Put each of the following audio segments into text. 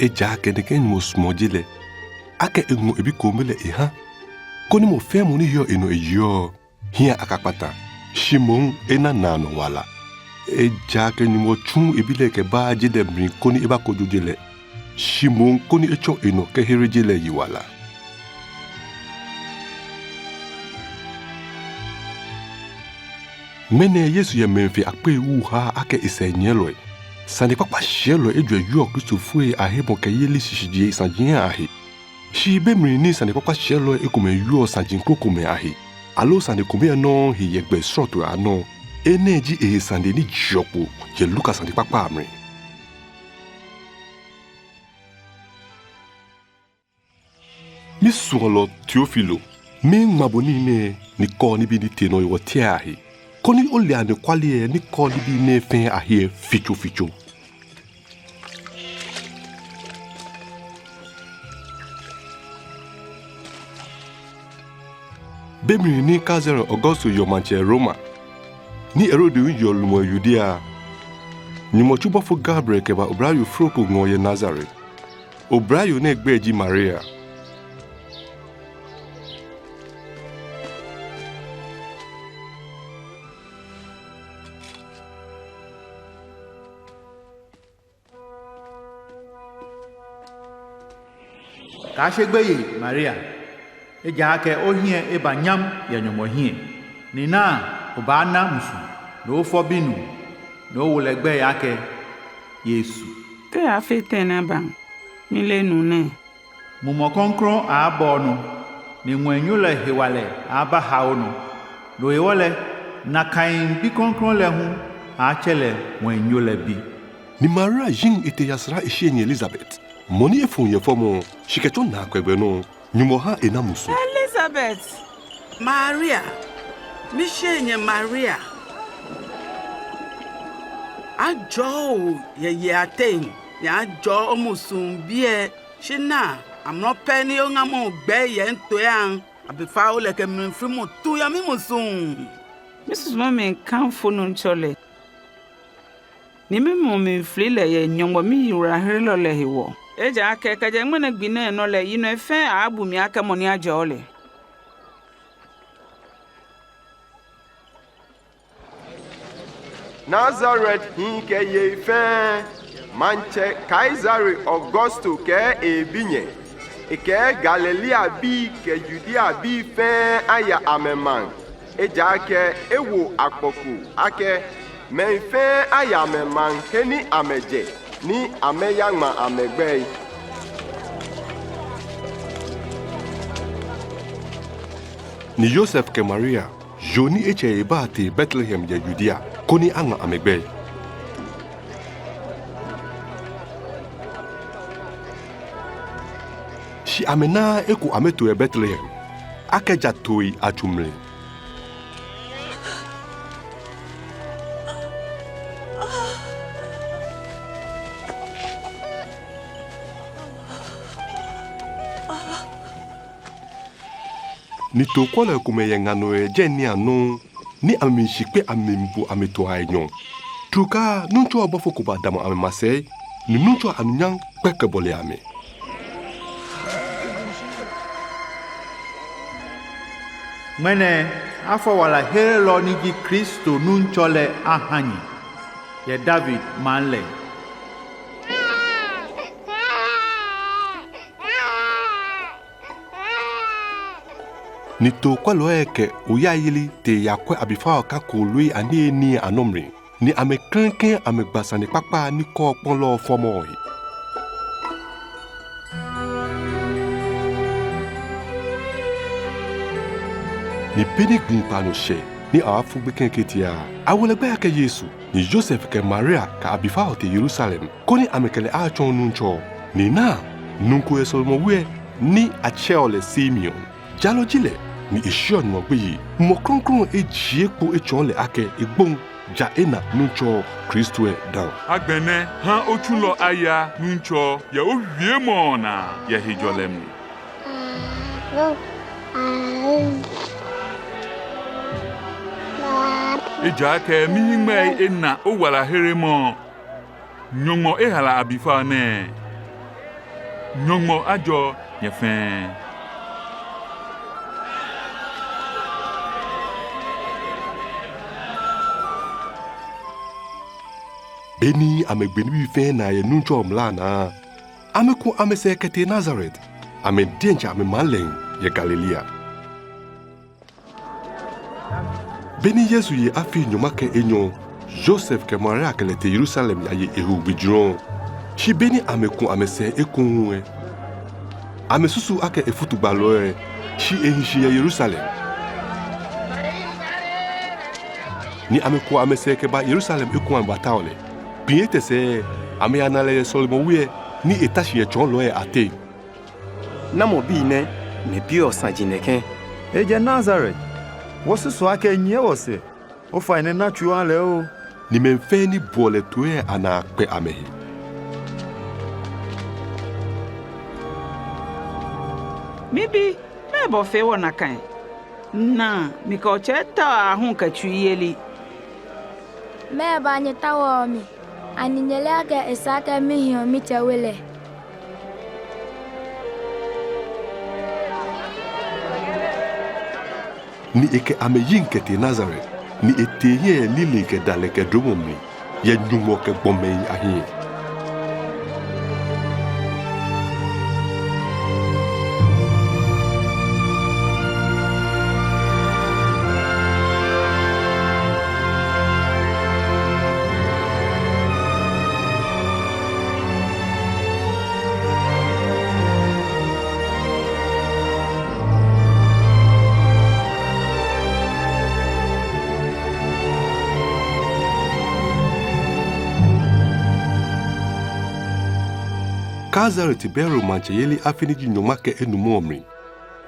eja keneke mo smojile ake engu ebi komele eha koni mo fe mo ni yo eno eyo hia akapata shimon ena nano wala eja kenyu mo chum ebile ke ba jide brin koni eba kodujele shimon koni echo eno ke herejele yiwala mene Yesu ya menfi akpe ha ake isenyeloi sani papa shelo edwe yo Kristo fue ahebo ke yeli shishije sanjin ahi shi be mrini sani papa shelo ekume yo sanjin kokome ahi alo sani kome no hi yegbe sroto ano energy sani ni jopo ye Lucas sani papa amri mi suolo Teofilo mi maboni ne ni ko ni bi ni teno yo tiahi koni ole ane kwali ni koli bi ne fen ahie ficho bemri ni kazero Augusto yo manche Roma ni erode yo lumo Judea ni mo chuba fo Gabriel ke ba obrayo froko ngoye Nazareth obrayo ne gbeji Maria Kashegbeye Maria eja ke ohie eba nyam ya nyomohie ni na obana musu no fobinu no wolegbe yake Yesu te afete na ba milenu ne mumo konkron abonu ni nwenyule hewale aba haono no ewole na kain bi konkron le hu a chele nwenyule bi ni Maria jing ete yasra eshenye Elizabeth moni efun ye fomo shiketo na kwegbe no nyumo ha enamusu Elizabeth Maria mishenye Maria ajo ye aten ya ajo omusun bie shina amno peni o ngamo gbe ye nto yan abifa o leke mfiri mo tu ya mi musun Mrs. Mama kan fonu nchole ni memo me frile ye nyongbo mi yura herelo le hewo eja ake kaje ngmene gbine no le yino efe abu mi aka moni ajole Nazareth hinke ye fe manche Kaisari Augusto ke ebinye ike Galilea bi ke Judea bi fe aya ameman eja ke ewo akpoku ake menfe aya ameman keni ameje ni ameyangma amegbe ni Joseph ke Maria joni eche ebate Bethlehem ya Judea koni anga amegbe shi amena eku ameto e Bethlehem akeja toi achumle ni to kwala kume yengano e jeni anu ni amishikpe amembu ameto aenyon tuka nuncho abofo kuba damo amemase ni nuncho anunyang peke bole ame mene afọ wala herelo ni ji Kristo nunchole ahanyi ye David manle ni to kwalo eke uyayili te yakwe abifa ka kolui ani ni anomri ni ame krenken ame gbasani papa ni ko ponlo fomo ni peni gunpano she ni afu beken ketia awole gba ke Yesu ni Joseph ke Maria ka abifa te Jerusalem koni amekele a chon nuncho ni na nunko esolmo we ni acheole Simeon jalo jile ni ishon mo gbe mo kronkron ejiepo echonle ake egbon ja ena nuncho Kristo e dan agbene ha ochulo aya nuncho ya owie mo na ya hijolem eja ke mi ngme ena o wala heremo nyongo ehala abifa ne nyongmo ajo ye fen Beni amegbeni bi fe na ye nuncho mlana. Ameku amese kete Nazareth. Ame dencha ame malen ye Galilea. Beni Yesu ye afi nyoma ke enyo. Joseph ke Maria ke lete Jerusalem ya ye ehu bidron. Shi beni ameku amese ekunwe. Ame susu ake efutu baloe. Shi ehishi ye Jerusalem. Ni ameku amese ke ba Jerusalem ekun bataole. Piete se ame anale solmo wie ni etashi ye chon loe ate. Namo bi ne bio sanjineken. Eje Nazareth. Wosu so ake nye wose. O fa ene natural le o. Ni memfe ni bole tue ana akpe amehi. Mibi, mebo fe wona kan. Na, miko cheta ahun ka chuyeli. Meba nyetawo mi. Aninyeleke esaka mihio mitewele. Ni eke ame yinkete Nazareth. Ni eteye lili ke daleke dromomni. Ye nyumo ke bomei ahi. Kazareti bero manche yeli afiniji nyomake enumomri.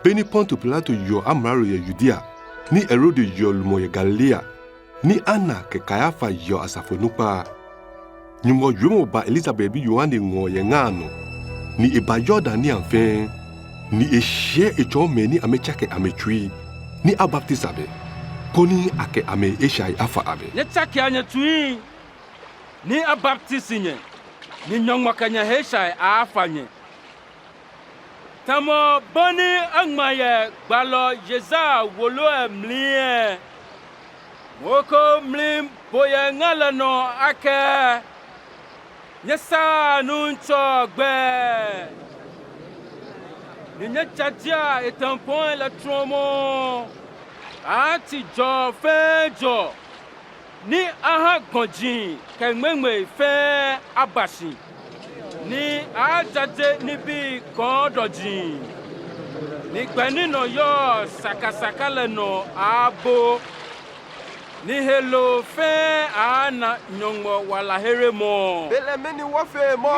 Beni Ponto Pilato yo amraro ye Judea. Ni Herode yo lumo ye Galilea. Ni Anna ke Kayafa yo asafonupa. Nyumo yumo ba Elizabeth bi yohane ngo ye ngano. Ni eba Jordan ni anfen. Ni eshe echome ni amechake amechui. Ni abaptisabe. Koni ake ame eshai afa abe. Nyechake anyetui. Ni abaptisinye. Ni nyongwa kanya heshai afanye. Tamo boni angmaye gbalo jeza wolo mlie. Woko mlim boye ngala no ake. Nyesa nuncho gbe. Ni nyechadia etampon la tromo. Ati jo fejo. Ni aha gonjin kengmengme fe abashi. Ni ajaje nibi kondojin. Ni gbenino yo sakasaka leno abo. Ni hello fe ana nyongmo wala heremo. Bele meni wafe mo.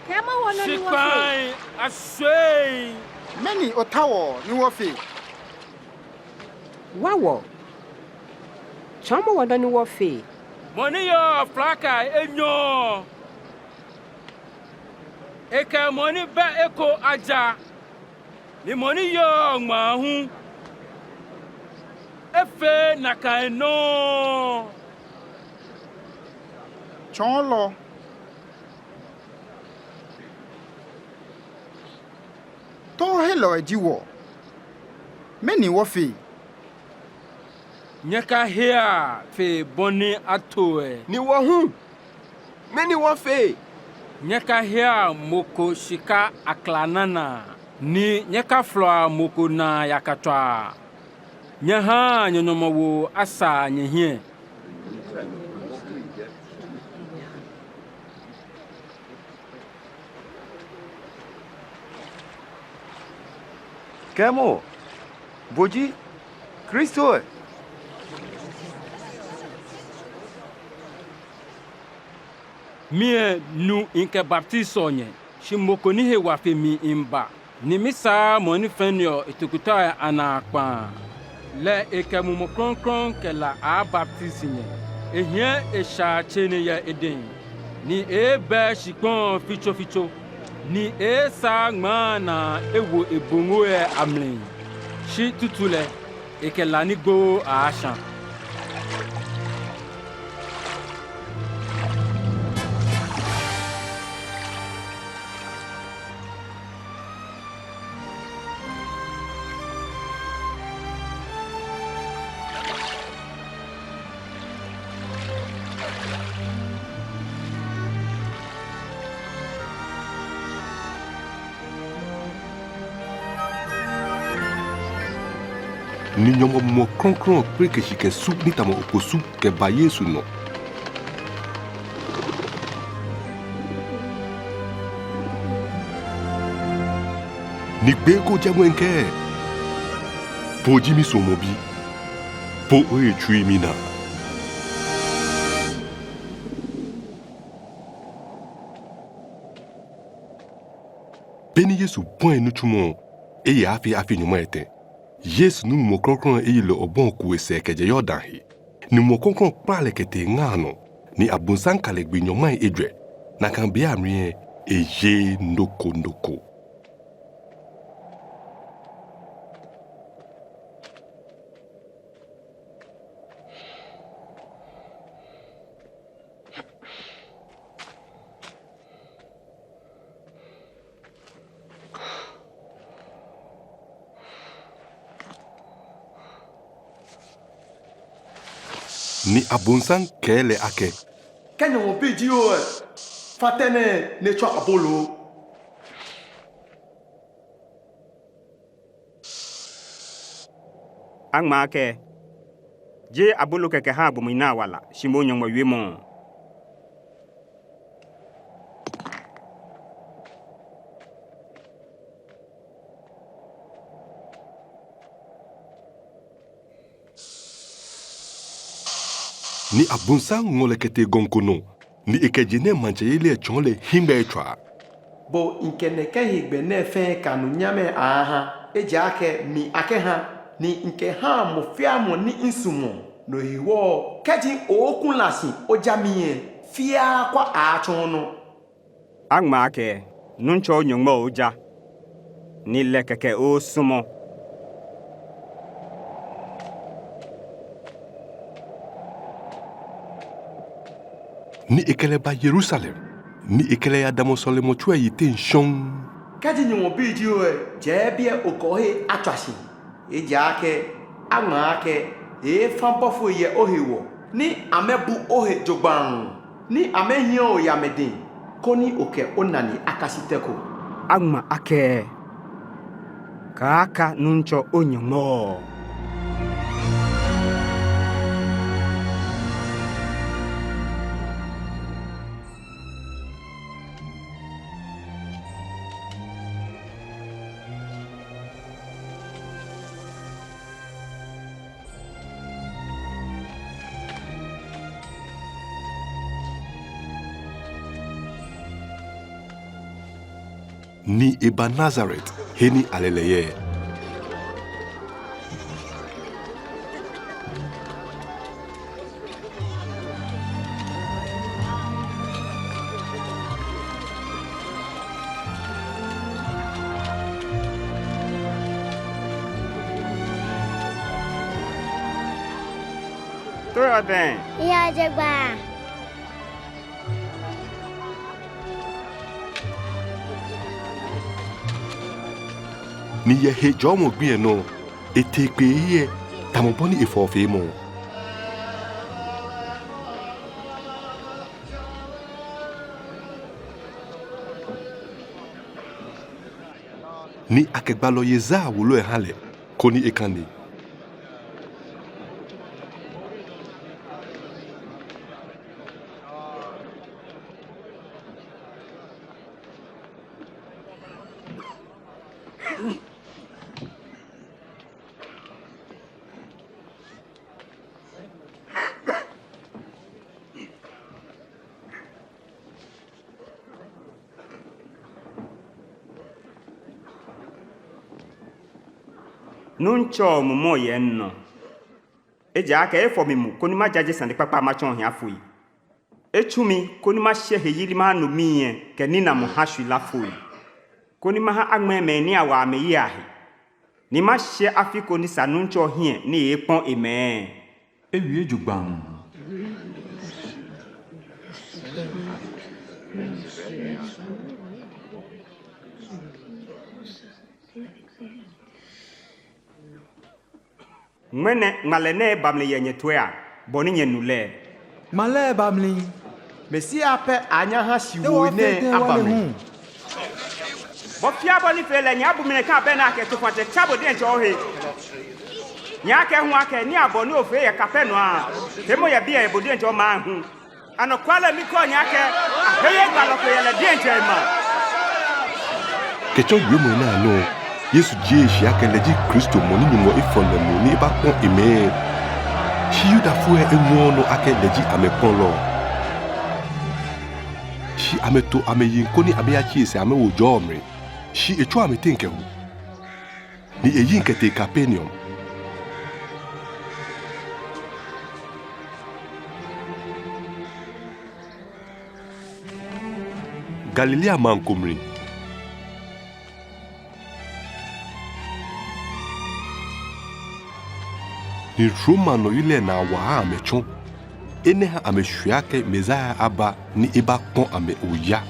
Kema wono ni wofe. Shikai aswei. Many otawo ni wofi. Wawo. Chama wada ni wofi. Moni yo flaka enyo. Eke moni ba eko aja. Ni moni yo mahu. Efe nakaino. Chonlo. To hello ejiwo. Many wofi. Nyaka hea fe boni atoe. Ni wahu. Meni wafe. Nyaka hea moko shika aklanana. Ni nyaka floa moko na yakatwa. Nyaha nyonomawo asa nyehie. Kemo. Boji. Kristo. Mie nu inke baptiso nye. Shimoko ni he wafe mi imba. Ni misa moni fenyo itukuta anakpa. Le eke mumo kron ke la a baptisi nye. Ehye esha chene ya eden. Ni ebe shikon ficho. Ni esa ngma na ewo ebongo e amlin. Shi tutule eke lani go a ashan. ni nyomo mo kronkron pre ke shike su ni tamo oposu ke ba Yesu no ni gbe ko jamwenke po jimi so mo bi po o etui mi na Beni Yesu point no tumo e ya afi nyuma ete Yesu nu mo kronkron e le obon ku ese keje Yordan hi ni mo kronkron pale kete ngano ni abunsan kale gbe nyoma edwe na kan bia amrie eje ndoko ni abunsan kele ake Kenya mo bidio fatene ne twa abolo Angma ke je abolo keke ha bu mina wala shimo nyongwa wemo ni abunsan ngole kete gonkono ni ekejine manchele chonle himbe etwa bo nkene ke higbe na fe kanu nyame aha eja ake mi ake ha ni nke ha mo fia mo ni insumo no hiwo keji okun lasi ojamiye fia kwa achon no Angma ke nuncho nyongma oja ni lekeke o sumo ni ekele ba Jerusalem ni ekele ya damosole mo twa yite nshon keji ni mo bidio je bia okohe atwashi eja ake ama ake e fanbofo ye ohewo ni amebu ohe jogban ni amehio ya medin koni oke onani akasiteko Angma ake kaka nuncho onyongmo ni eba Nazareth heni aleleye Toyo den Iya jegba. ni ye he jomo gbe no etekpe ye tamoboni efofe mo ni akegbalo yeza wulo ehale koni ekani nuncho mumo yenno eja aka efo mimu koni ma jaje sande papa ma chon hia foi echumi koni ma hye heyiri ma no miye ke nina mo hashu la foi koni ma ha agme me ni awa me yi ahe ni ma hye afiko ni sanuncho hie ni epon eme ewie jugban Mwene ngalene bamle yenye twea boni nyenule male bamli mesi ape anya ha siwo ne abamli bo fia boni fele nya bu mine ka be na ke to fate chabo den cho he nyake ho aka ni abɔ ne ofe yɛ kapɛ no a temo yɛ bia ebodi nche ma hu anokwala mi ko nyake aheye gbaloko yɛ le di nche ma kecho yemo na no Yesu je shi aka leji Kristo mo ni mo ifolo mo ni ba kon ime shi yuda fu e mo no aka leji amekon lo shi ameto ameyin ko ni abeya chi ese ame wo jo omre shi echo ametinke hu ni eyin kete Capernaum Galilea mankomri ni Roma no yile na wa amechon ene ha amehwia ke Messiah aba ni eba pon ame oya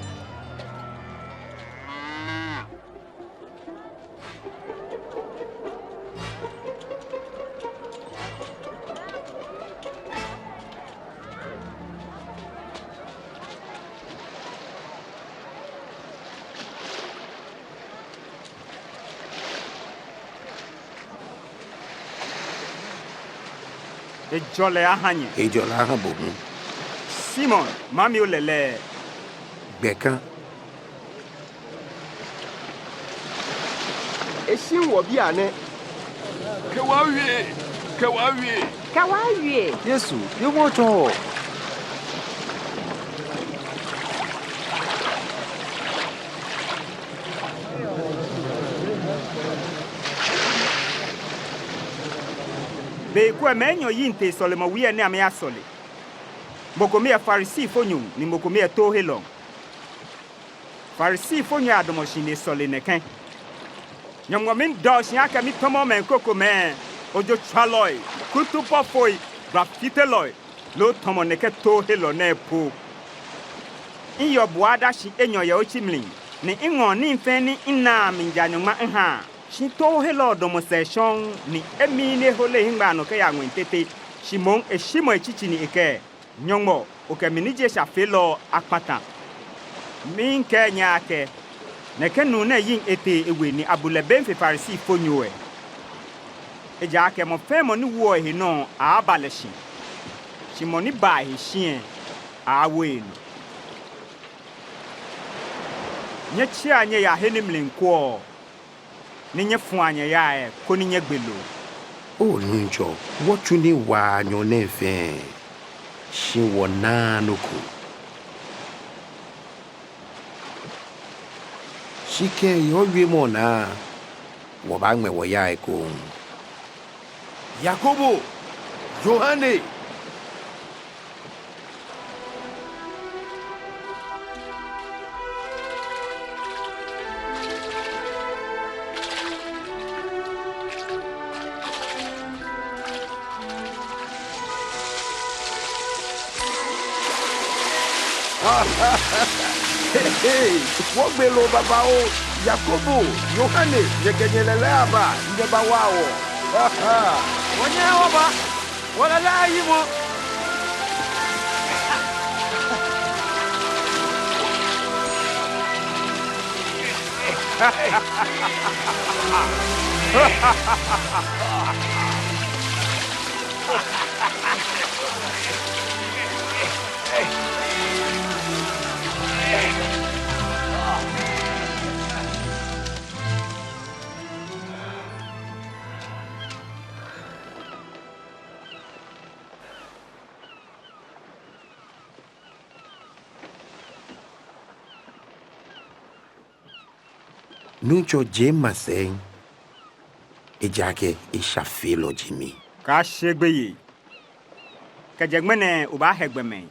ejole ahanye ejola ha bogun Simon mami olele gbẹ̀kan Esin wo bi ane. Kawawie. Yesu yo mo to be ku emenyo yinte solemo wi ene ame asole mokomi e Pharisee fonyum ni mokomi e to helon Pharisee fonya adomoshi ne sole neken nyamwamin doshi aka mi tomo men koko men ojo chaloi kutu pofoi grafiteloi lo tomo neke to helon na po iyo buada shi enyo ya ochimlin ni ingo ni mfeni ina minjanyuma nha Shinto hello domosation ni emine hole hingba no ke ya nwentete shimon eshimo echichi ni eke nyongo oke minije sha felo akpata min ke nyake ne kenu na yin ete ewe ni abulebe mfe Pharisee fonyoe eja ke mo femo ni wo he no abaleshi shimoni ba he hien awenu nye chi anye ya henimlenko ninye fuanye yae ko ninye gbelo o nunjo wotu ni wa nyo nefe shi wona nuku shike yo wi mo na wo ba nwe wo yae ko Yakobo Yohane Hey, wo gbelo baba o Yakobo Yohane yekenyelele aba ndeba wawo Onye oba wala la yimo Nuncho jema sen ejake ishafelo jimi ka shegbeye ka jegmene uba hegbeme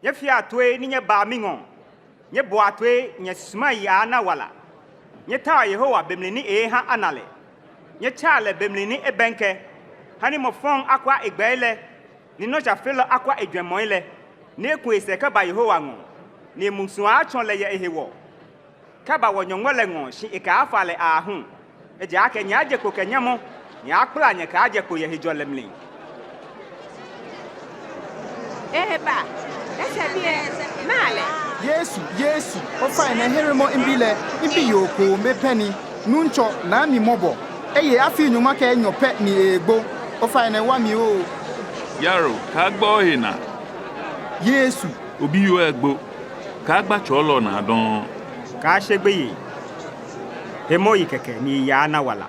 ye fi atwe ni nye ba mingo nye bo atwe nye suma ya na wala nye ta Yehowa bemlini e ha anale nye chale bemlini ebenke hani mo fon akwa egbele ni no ja felo akwa edwemoile ne ku ese ka ba Yehowa ngo ni munsu a chon le ye ehewo ka ba wonyongole ngo shi e ka afale ahun e ja ke nya je ko kenyamo nya akpla nya ka je ko ye hijolemli Eba. Ese bie. Nale. Yesu, ofa na heremo imbile, imbi yoko mepeni, nuncho na mi mobo. Eye afi nyuma ke nyope ni egbo. Ofa na wa mi o. Yaro, ka gbo hina. Yesu, Obi yo egbo. Ka gba cholo na don. Ka shegbe yi. Hemo yi keke ni ya na wala.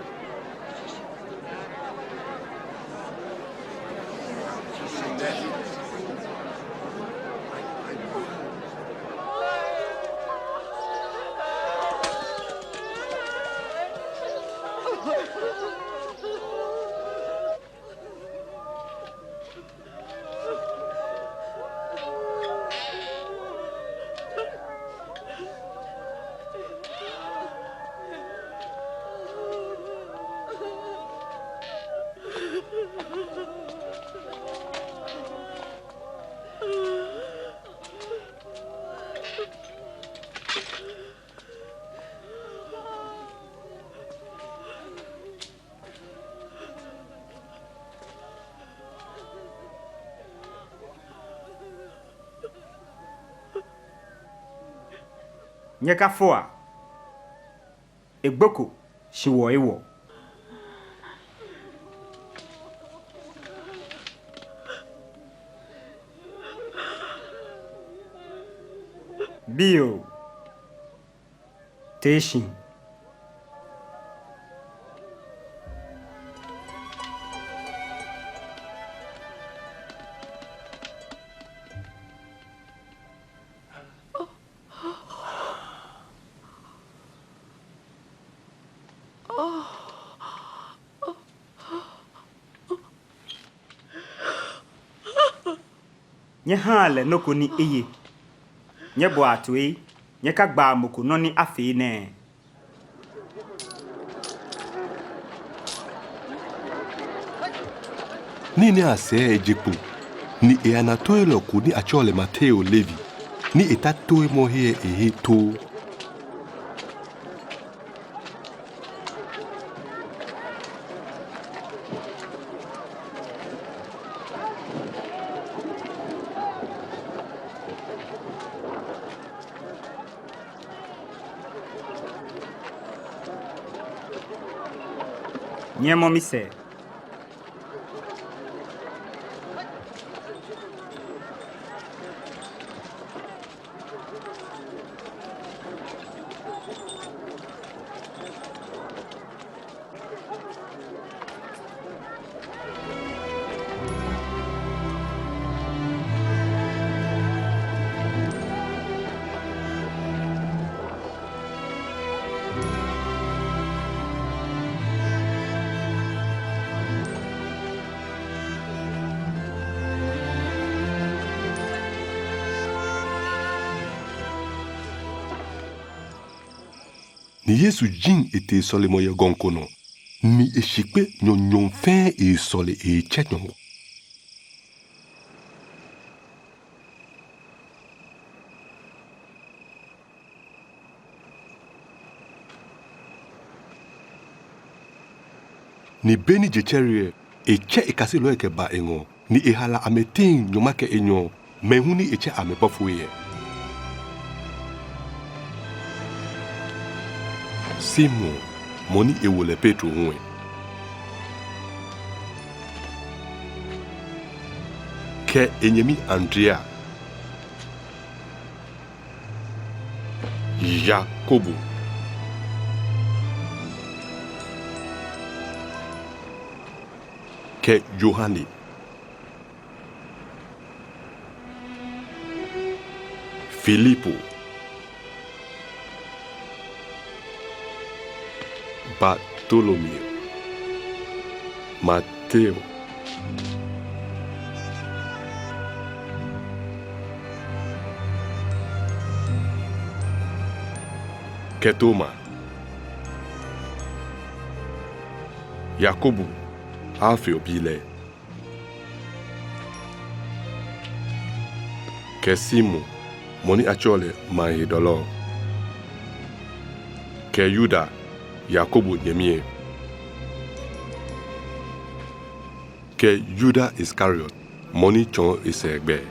Nyeka foa. Egboko shiwo ewo. Bio. Teshin. Nye hale noko ni eye. Nye bo atwe. Nye ka gba moko no ni afe ne. Ni ase ejipu. Ni anatoe loku ni achole Mateo Levi. Ni etatoe mohe to. Nye momi se. Ni Yesu jin ete sole moye gonkono. Mi eshikpe nyon fin e sole e chetnon. Ni beni jecherie e che e kasi loe ke ba engo. Ni e hala ameting nyomake enyo. Mehuni e che amepafuye. Simon, moni e wole Petro nwe. Ke enyemi Andrea. Jacobo. Ke Johani. Filippo. Bartolomeo, Matteo, Ketoma, Jacobo, Alfeo Bile, Kesimo, Moni Achole Mahidolo, Ke Yuda, Yakobo Nyemie. Ke Judas Iscariot, Moni Chon Isegbe.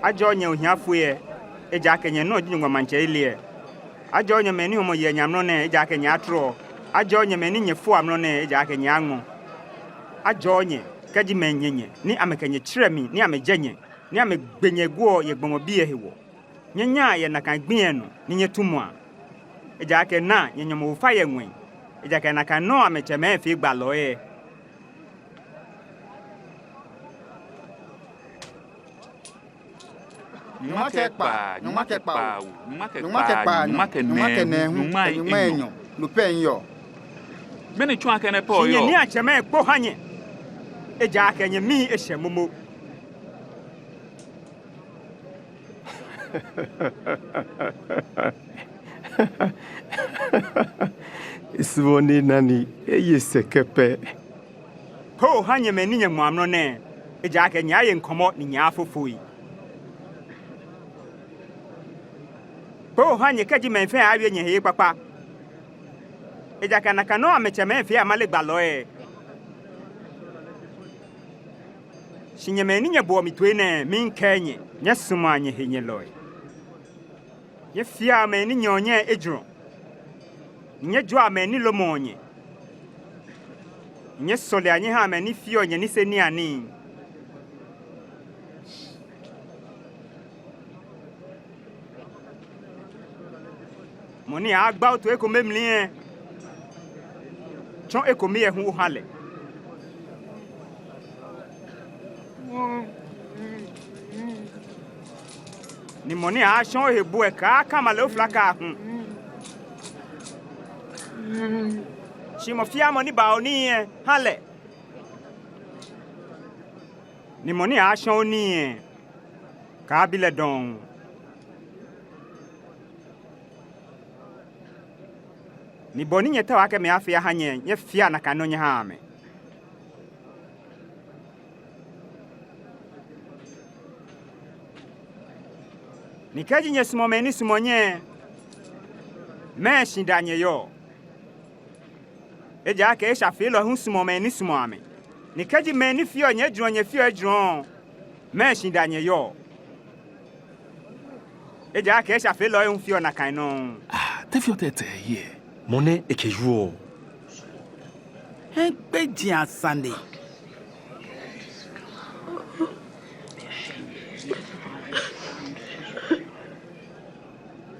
ajo nya ohiafo ye eja kenye no di ngwa manche ile ajo nya meni homo ye nyamno ne eja kenye atro ajo nya meni nyefo amno ne eja kenye anwo ajo nye kaji menyenye ni amekenye kiremi ni amejenye ni amegbenye guo ye gbomo bi ehewo nyenya ye na kan gbien no ni nyetumu a eja ke na nyenyomo fa ye nwen eja ke na kan no amecheme fi gba loye Nyuma lupenyo. Mene chwa kene po yo. Ni acheme kpo hanye. Eja kenye mi ehyemomo. Iswoni nani eyesekepe. Po hanye meni nye muamno ne. Eja kenye aye nkomo ni nyafofoi. Po hanye kaji menfe awie nye heye papa. Eja kana kano amecheme fe amale gbaloe. Shinyeme ni nye bo mitwene min kenye nye suma nye henye loe. Ye fia me ni nyonye ejro. Nye jwa me ni lomonye. Nye sole anye ha me ni fio nye ni seni ani. Moni agba oto eko memlie. Chon eko mi ehun hale. Ni moni a chon hebu e ka male oflaka hun. Shimo fia moni ba oni hale. Ni moni a chon oni ka bile don. Ni boni nyeta wake me afia hanye nye fia na kanonye hame. Ni kaji nye sumomeni sumonye me shindanye yo. Eja ke esha filo hun sumomeni sumame. Ni kaji meni fio nye fio ejron me shindanye yo. Eja ke esha filo hun fio na kanon. Te fio tete ye. Mone ekejuo. Beji asande.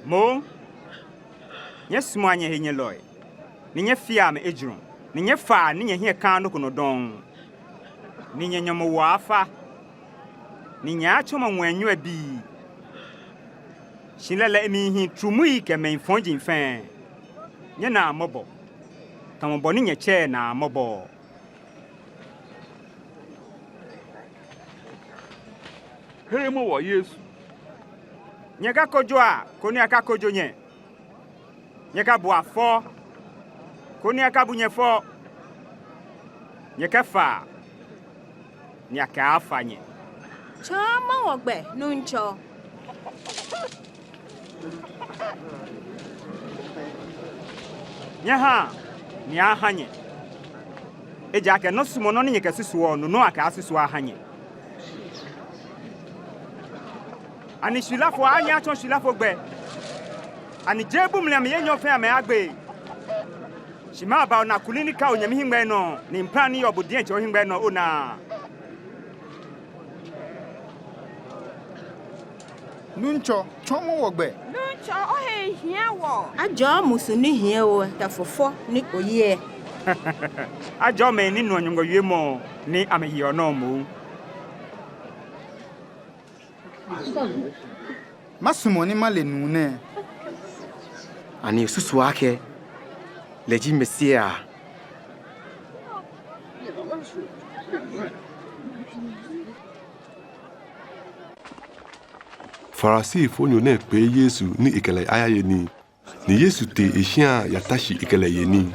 Mo nye smanye henye loy. Ni nye fia me ejron. Ni nye fa ni nye hie kan no kono don. Ni nye nyomo wafa. Ni nye achoma nwanyu abi. Shinlele emi hi trumui ke me fonji mfen. Nye na mobo. Tamobo ni nye che na mobo. Hey mo wa Yesu. Nye ka kojwa, koni aka kojo nye. Nye ka bua fo. Koni aka bunye fo. Nye ka fa. Nye ka afa nye. Chama wogbe nuncho. Nye ha. Nye aha nye. Eja ke no sumo no nye ke susuo no aka asusuo aha nye. Ani shilafo anya achon shilafo gbe. Ani jebu mle me yenyo fe ame agbe. Shima ba na kulinika onyami hingbe no ni mplani obudie che ohingbe no ona. Nuncho, chomo wogbe. Nuncho ohe hia wo. Ajo musuni hia wo tafofo ni oye. Ajo me ni no nyongo yemo ni amehiyo no mu. Masumoni male nune. Ani susu wake. Leji mesia. Farisifo nyo ne pe Yesu ni ikele ayaye ni Yesu te ehia yatashi ikele ye ni.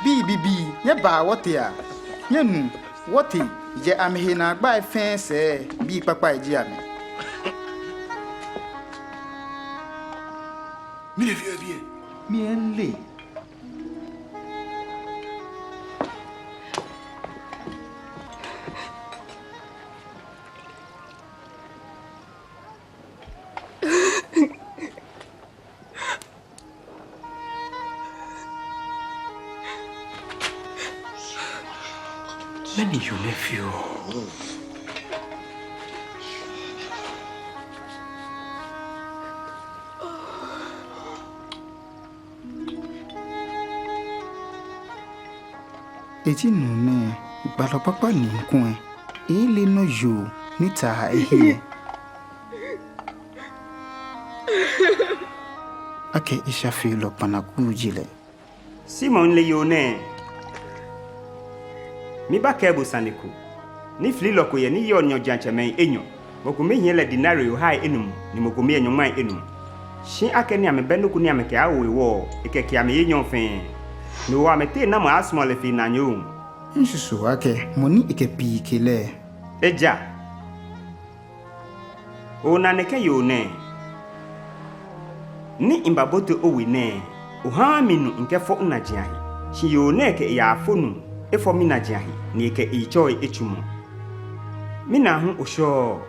Bi nye ba wote a. Nye nu wote je amhe na agba efen se bi papa eji ame. Mi le vie. Mi enle. Many you nephew. Eti nune balo papa ni nkun ile no yo nita ehie. Ake ishafi lo panaku jile. Simon le yone. Mi ba kebu saniku. Ni fli loko ye ni yo nyo jancheme enyo. Mokume yen le dinari yo hai enum ni mokume enyo mai enum. Shin ake ni ame benu ku ni ame ke awe wo eke ki ame yenyo fen. Ni wa mete na mo asmo le fi na nyo. Nsusu ake moni ike pi kele. Eja. Ona neke yone. Ni imbabote owine. Uha minu nke fo na jiahi. Shi yone ke ya fonu efo mina jiahi ni ke ichoi echumo. Mina hu osho.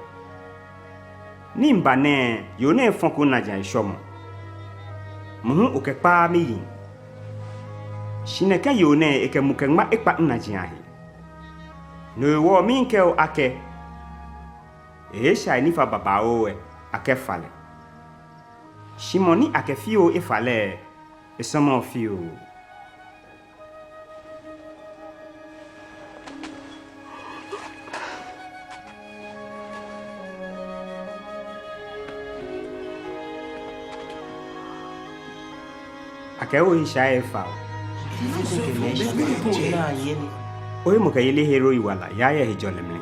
Ni mbane yone fo ko na jiahi shomo. Muhu okepa mi. Shineke yone eke mukengma ekpa na jiahi. No wo min ke o ake. Sha ni fa baba owe ake fale. Shimoni ake fio efale. Esomo fio. Ake o isha efa. Oye mukayele hero iwala yaya hijolemle.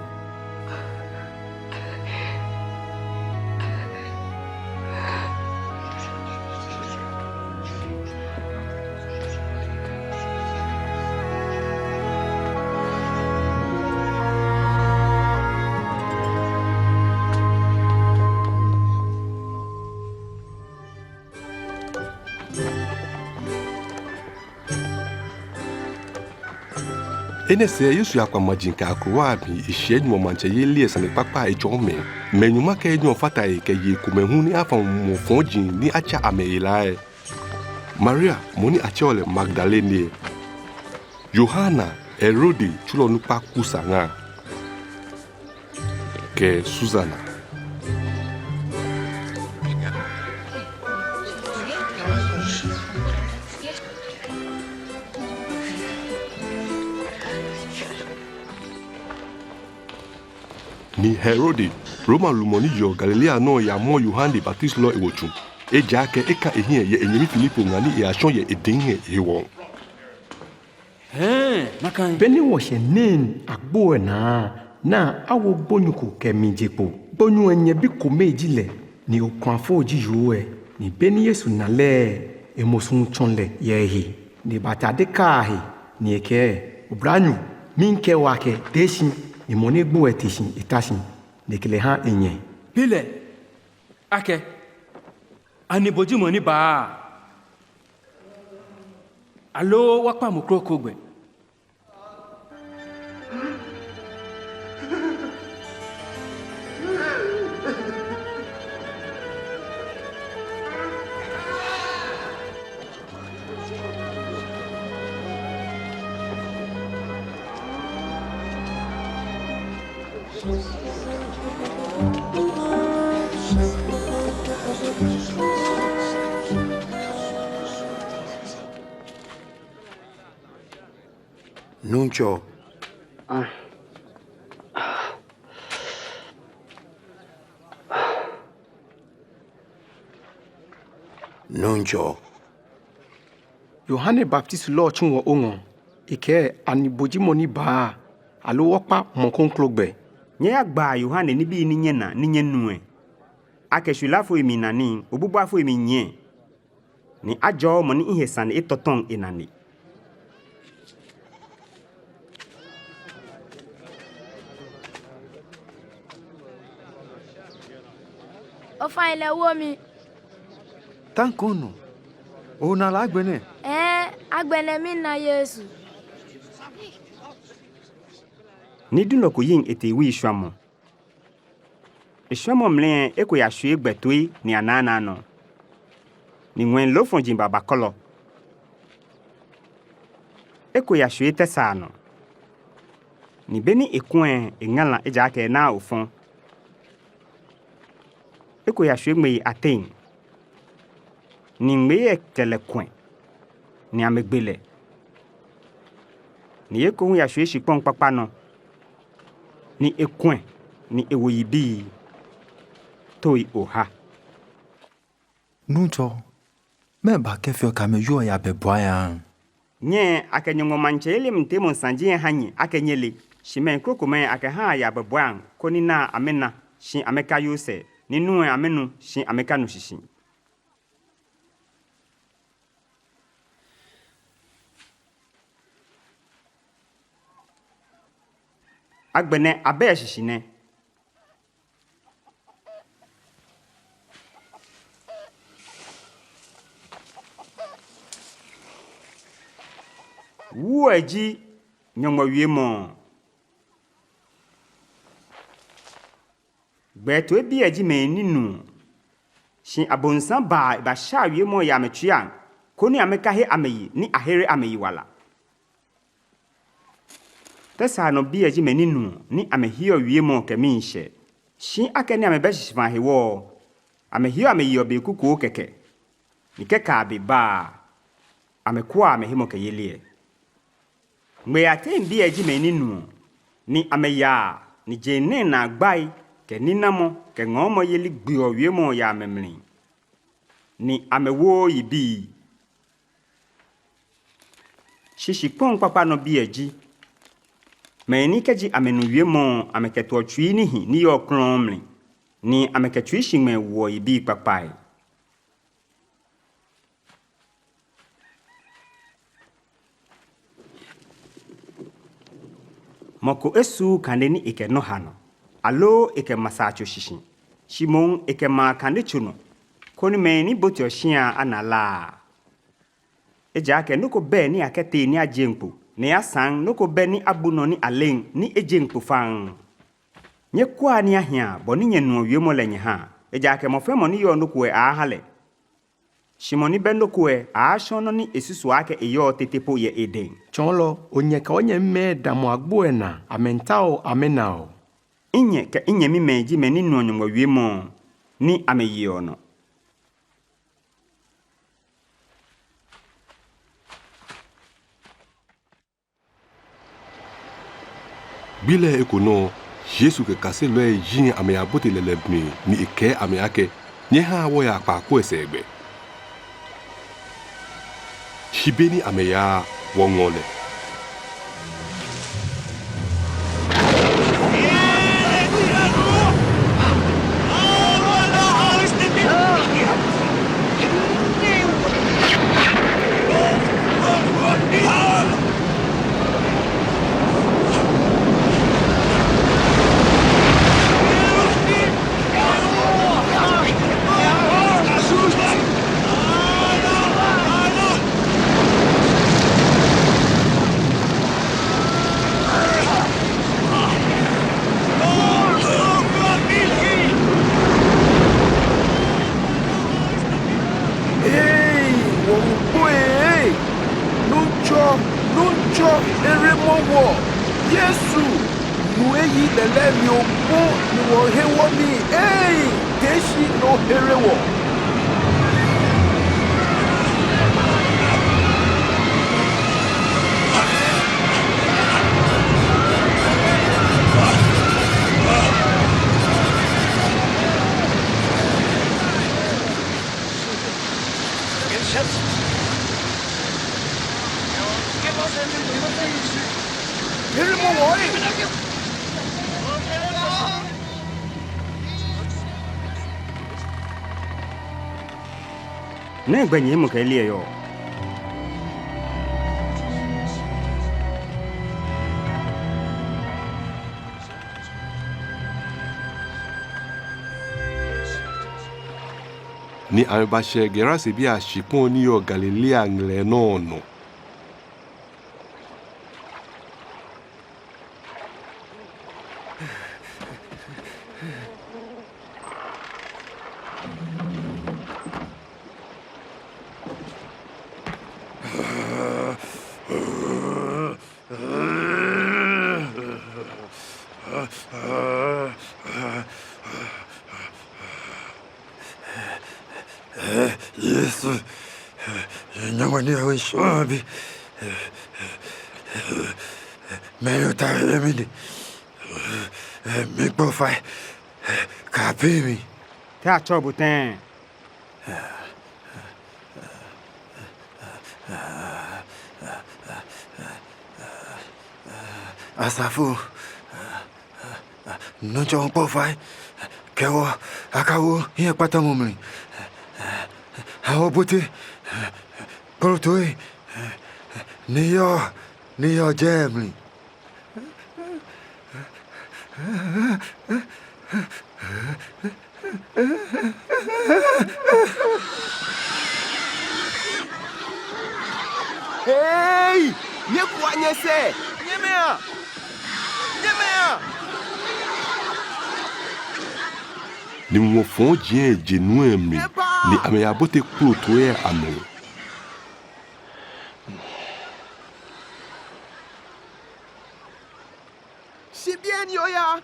Ene se Yesu ya kwa majinka akwa bi ihye nwo manche yeli esane papa ejome menyuma ka enyo fata e ke ye kumehu ni afa mo fonjin ni acha ameila Maria moni achole Magdalene Johanna Herode chulo nupa kusanga ke Susana ni Herode Roma lumoni yo Galilea no ya mo Yohane Baptist lo ewochu eja ke eka ehie ye enyimi Filipo ngani e ashon ye edin e won Makan beni wo hye nen agbo na awo bonyuko kemijepo bonyu enye bi komejile ni okwanfo oji yoe ni beni Yesu na le emosun chonle yehi ni batade kahi ni eke obranyu minke wake deshin ni moni gbo etishin itashin ni kele ha enye Pile. Ake. Ani boji moni ba. Alo wakpa mo kroko gbe. Nuncho. Nuncho. Yohane Baptist lo chunwo ongo ike aniboji moni ba alo wokpa monkonklogbe Nye agba Yohane ni bi ni nyena ni nyenue. Ake shulafo emi nani obubu afo emi nye. Ni ajo mo ni ihesane itoton enani. Ofa ile womi. Tankono. Ona la agbene. Agbene mi na Yesu. Ni dunoko yin ete wi shwamo. Shwamo mlen eko ya shwe gbetoi ni anana no. Ni ngwen lo fonjin baba kolo. Eko ya shwe tesano. ni beni ekwen engala eja ke na ofon eko ya hwegme aten ni ngbe telekwen ni amegbele ni eko ya hwe shipon papa no ni ekwen ni ewoyibi toi oha Nuncho me ba kefio ka me yo ya beboya nye akenyo manchele mtemo sanje hanyi akenyele shimen krokome akeha ya beboan koni na amena shi ameka yose ni nu amenu shi ameka no shishi agbene abe shishi ne wuaji nyongwa wiemo gbeto ebi aji meninu shin abonsan ba sha wiemo ya metria koni ameka he ameyi ni ahere ameyi wala tesa no bi aji meninu ni amehio wiemo keminhye shin akeni amebe shishfa hewo amehio ameyi obekuku keke ni keka abeba amekwa amehimo keyelie mgbe aten bi aji meninu ni ameya ni jene na gbai ke ninamo ke ngomo yeli gbio wiemo ya memli ni amewo yibi shishi pon papa no bi aji meni keji amenu wiemo ameketo twi ni hi ni yo kromli ni ameketwi shime wo yibi papai moko esu kandeni ike no hano alo ike masacho shishi shimon ike ma kande chuno koni meni botio shia anala eja ke nuko be ni akete ni ajempo ni asan nuko be ni abuno ni alen ni ejempo fan nye kwa ni ahia boni nye no wiemo lenye ha eja ke mofemo ni yo nuko e ahale shimoni bendo kwe a shono ni esusu ake eyo tetepo ye eden chonlo onye ka onye me damo agboena amentao amenao inye ka inye mi meji meni no nyongwa wiemo ni ameyono bile ekono Yesu ke kase lo yin ame abote lelebni ni ike ame ake nye ha wo ya pa ko esegbe Shibeni ameya wongole Yesu, nueyi lele mi opo ni wo hewo mi, deshi no herewo. ne gbenye mu kelie yo ni amebashe gerase bi a shipon ni yo Galilea ngle no Yesu. Nyamani awe shobi. Meyo ta emini. Me profile. Kapimi. Ta chobu ten. Asafu. No chong profile. Kewo akawo ye patamumri. Hawo buti. Protoi. Niyo Gemli. Hey! Nye kwa nye se! Nye mea! Ni mwofon jien jenu emri. Ni ame abote kulotoe ame. Shibien yoya!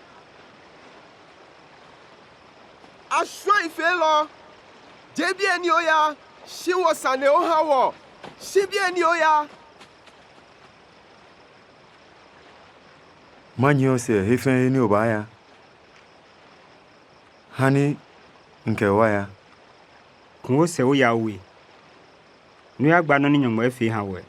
Ashwa ifelo! Debien yoya! Shiwo sane ohawo! Shibien yoya! Manyo se hefen ni obaya. Hani nke waya. Kunwo se wo ya we. Nu ya gba no ni nyonmo efi ha we.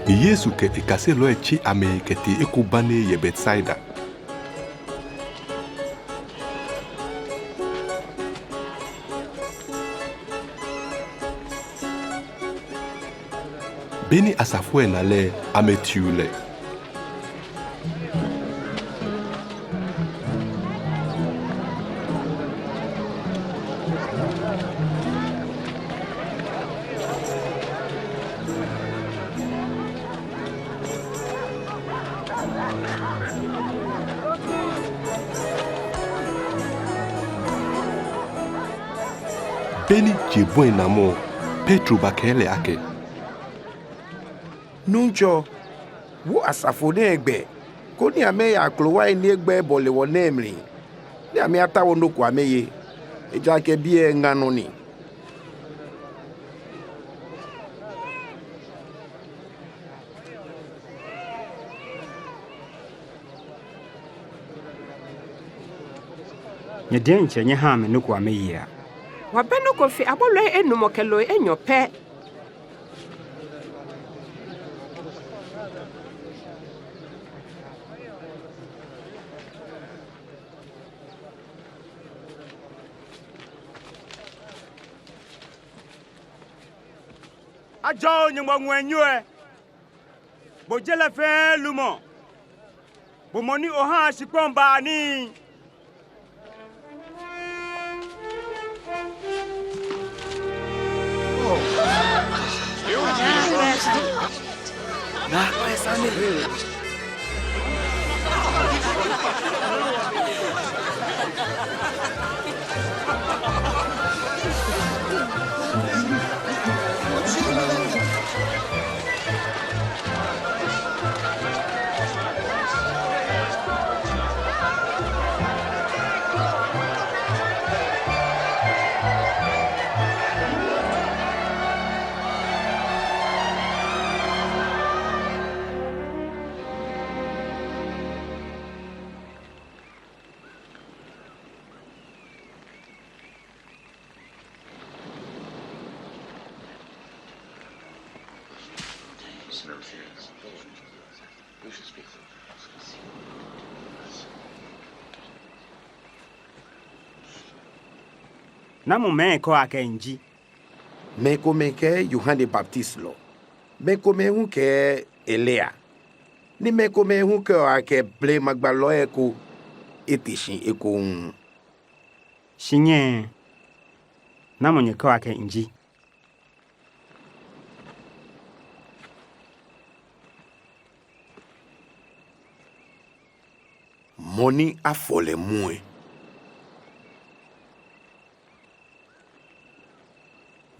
Ni Yesu ke ikase lo echi ame kete ekubane ye Bethsaida. Beni asafwe na le ame tiule. Beni jibwe namo Petro bakele ake. Nuncho. Wo asafo ne egbe. Ko ni ame ya klowa ni egbe bole wo nemri. Ni ame atawo no kwa meye. Eja ke bie ngano ni. Nye denche nye ha me no kwa me ya. Wabeno kofi abolo enumokelo enyope. Ajo nyumba ngwenywe. Bojele fe lumo. Bomoni oha shipomba ni. Na pesa ni. Namu meko akenji. Meko meke Yohane Baptiste lo. Meko me hu ke Elia. Ni meko me hu ke ake ble magbalo eko etishin eko. Shinye. Namu nyeko akenji. Moni afole mue.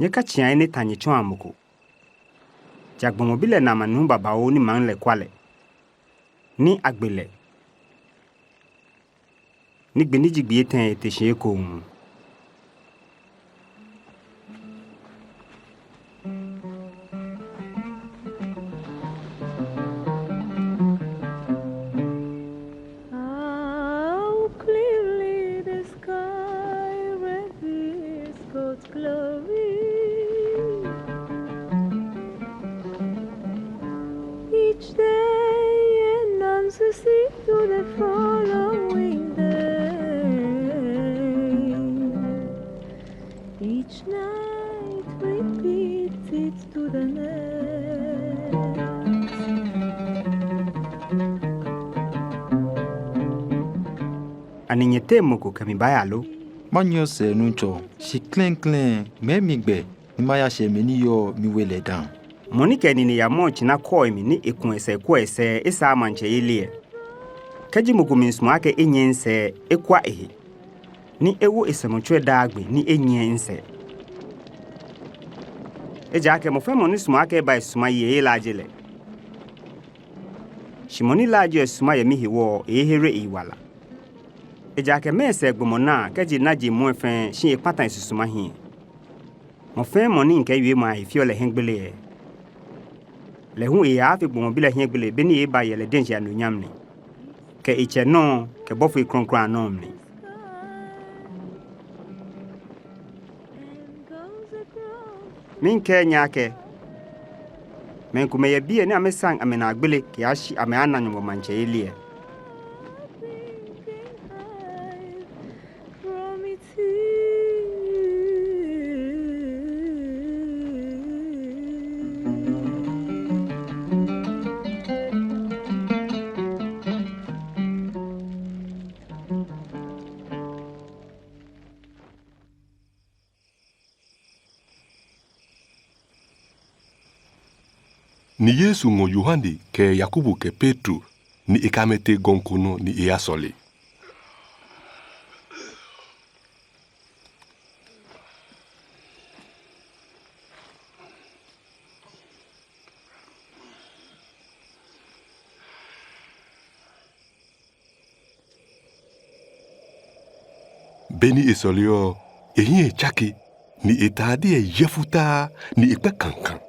Nyeka chia ne tanye chon amoko. Jagbomo bile na manu baba o ni man le kwale. Ni agbele. Ni gbeni jigbi eten te hye ko mu. Aninyete moko kamibaya lo. Manyo se nuncho. Si clean me migbe. Ni maya she meni yo mi wele down. Monika ni ya monchi na koi mi ni ekunese kwese isa manche ilie. Kaji moko minsuma ake enyense ekwa ehi. Ni ewo esemochwe dagbe ni enyense. Eja ake mofemo ni suma ake ba suma ye lajele. Shimoni laje suma ye mihiwo ehere iwala. Eja ke mese gbomona kaji naji mo fen shi epatan susuma hi. Mo fen moni nke wi ma ifio le hengbele e. Le hu e afi gbomo bi le hengbele be ni e ba ye le denja no nyamni. Ke iche no ke bofu ikronkron anomni. Min ke nyake. Men kuma ye bi ni amesang amena agbele ke ashi ame ananyo manche elie. Ni Yesu ngo Yohane ke Yakubu ke Petru ni ikamete gonkono ni iasole. Beni isolio ehin chaki ni etade yefuta ni ipe kankan.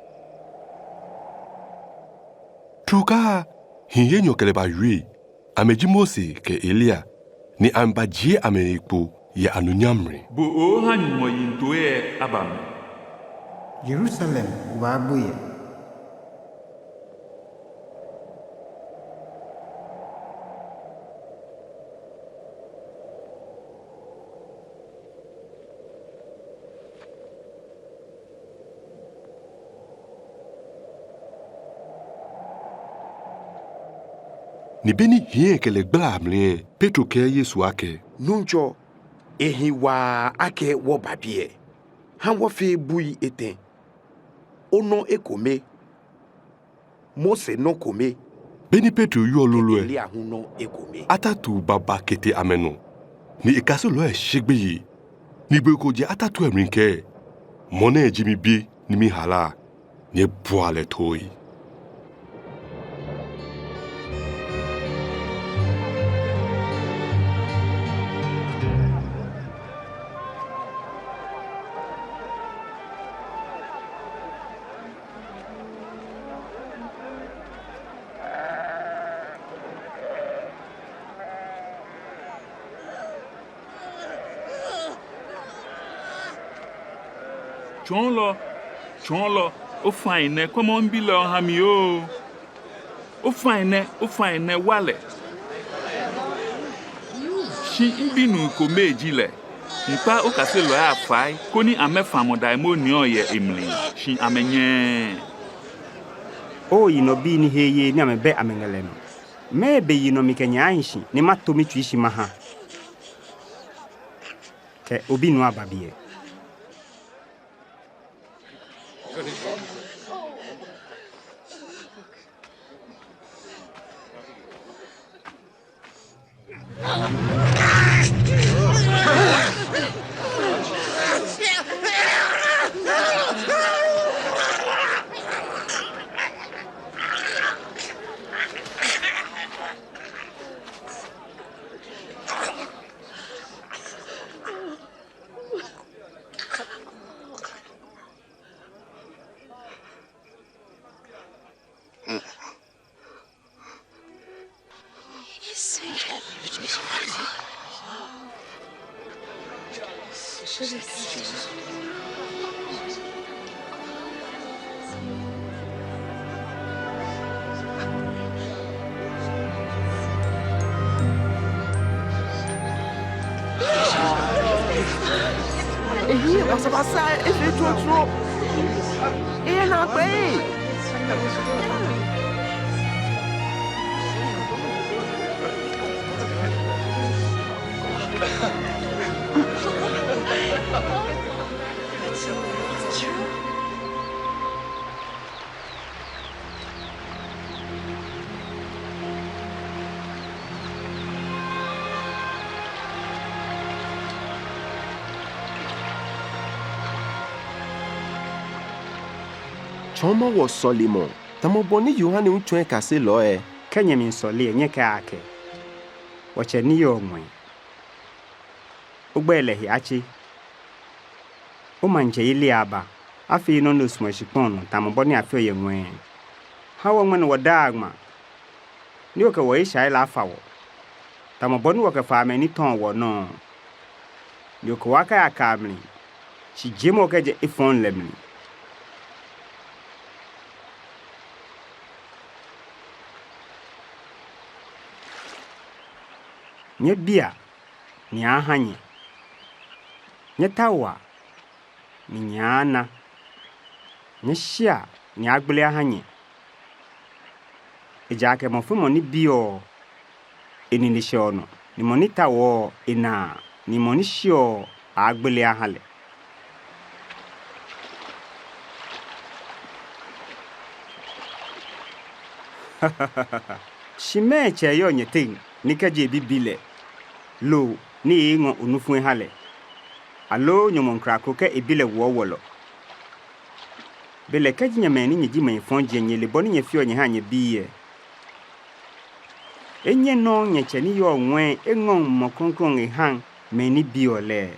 Tuka hinye nyokele ba yui ameji Mose ke Elia ni amba jie ameikpo ya anunyamri. Bo o hanyumo yintoe abam. Jerusalem wa abuye. Ni beni hien ke le gbla amlien Petro ke Yesu ake. Nuncho ehi wa ake wo babie. Han wo fe bui eten. Ono ekome. Mose no kome. Beni Petro yo lolo e. Elia huno ekome. Atatu baba kete ameno. Ni ikaso lo e shegbe yi. Ni beko je atatu emrinke. Mone jimi bi ni mi hala. Ni boale toy. Chonlo, o fine, come on below hamio. O fine, wale. Shi ibinu kome jile. Npa o kase lo ya fai, koni ame famo daimonion ye emli. Shi amenye. O yinobi ni heye ni amebe amengeleno. Mebe yino mikenya anshi ni matomi tuishi maha. Ke obi no ababie. Ehi, basa efe trotro. E na pe. Choma wo Solomon. Tamo boni Yohane untwen kase lo e. Kenya min sole nye ka ake. Wache ni yo mwe. Ugbele hi achi. Umanje ili aba. Afi ino no smashipon tamo boni afio ye mwe. Hawa mwen wadagma. Ni oke waisha ila afawo. Tamo boni wake fame ni ton wo no. Ni oke waka ya kamli. Chi jimo keje ifon lemli. Nye bia ni ahanye. Nye tawa ni nyana. Nye shia ni agbele ahanye. Ejake mofumo ni bio eni ni shono. Ni monita wo ina ni monishio agbele ahale. Shimeche yo nye ting nikaje bibile. Lo ni ingo unufwe hale. Alo nyomon krako ke ibile wowolo. Bele kaji nyameni nye jima infonji nye liboni nye fio nye hanye biye. Enye no nye cheni yo ngwe engon mokonkong hang meni biole.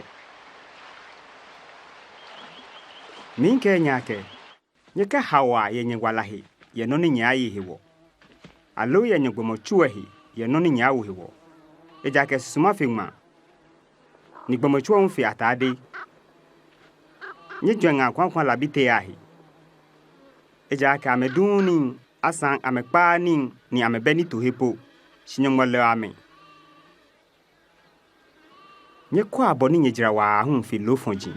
Minke nyake. Nye ka hawa yenye walahi. Ye noni nyayi hiwo. Alo yenye gwomochuehi. Ye noni nyawu hiwo. Ejake suma fingma. Ni gwomochua mfi atade. Nye jwenga kwa labite yahi. Ejake ameduni asang amekpani ni amebeni tuhipo. Shinyongwale ame. Nye kwa aboni nye jira wa ahun fi lofonji.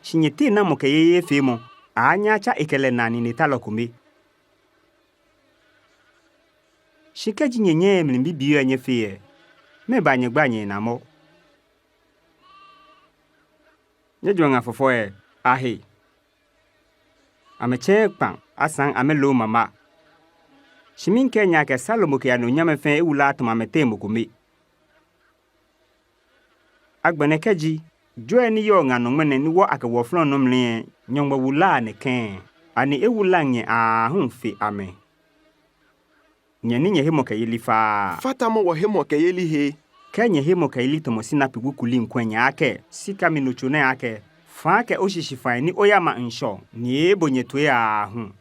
Shinyeti na moke yeye fimo. Anyacha ikele nani nitalo kume. Shikeji nyenye mlimbi biyo nye fiye. Meba nye na mo. Nye juanga fofoe. Ahe. Ame chekpang. Asang ame lo mama. Shiminke nyake salomo ke anu nyame fen eulato mame temo kume. Agbene keji. Joe ni yo nga nongmene ni wo ake wo flon nomle nyongba wula ne ken. Ani ewula nye ahunfi ame. Nye ni nye hemo ke yili fa. Fata mo wo hemo ke yili he. Ke nye hemo ke yili tomo sinapi wukuli nkwenye ake. Sika minuchune ake. Fa ke oshishifa ni oyama nsho. Ni ebo nye tuwe ahun.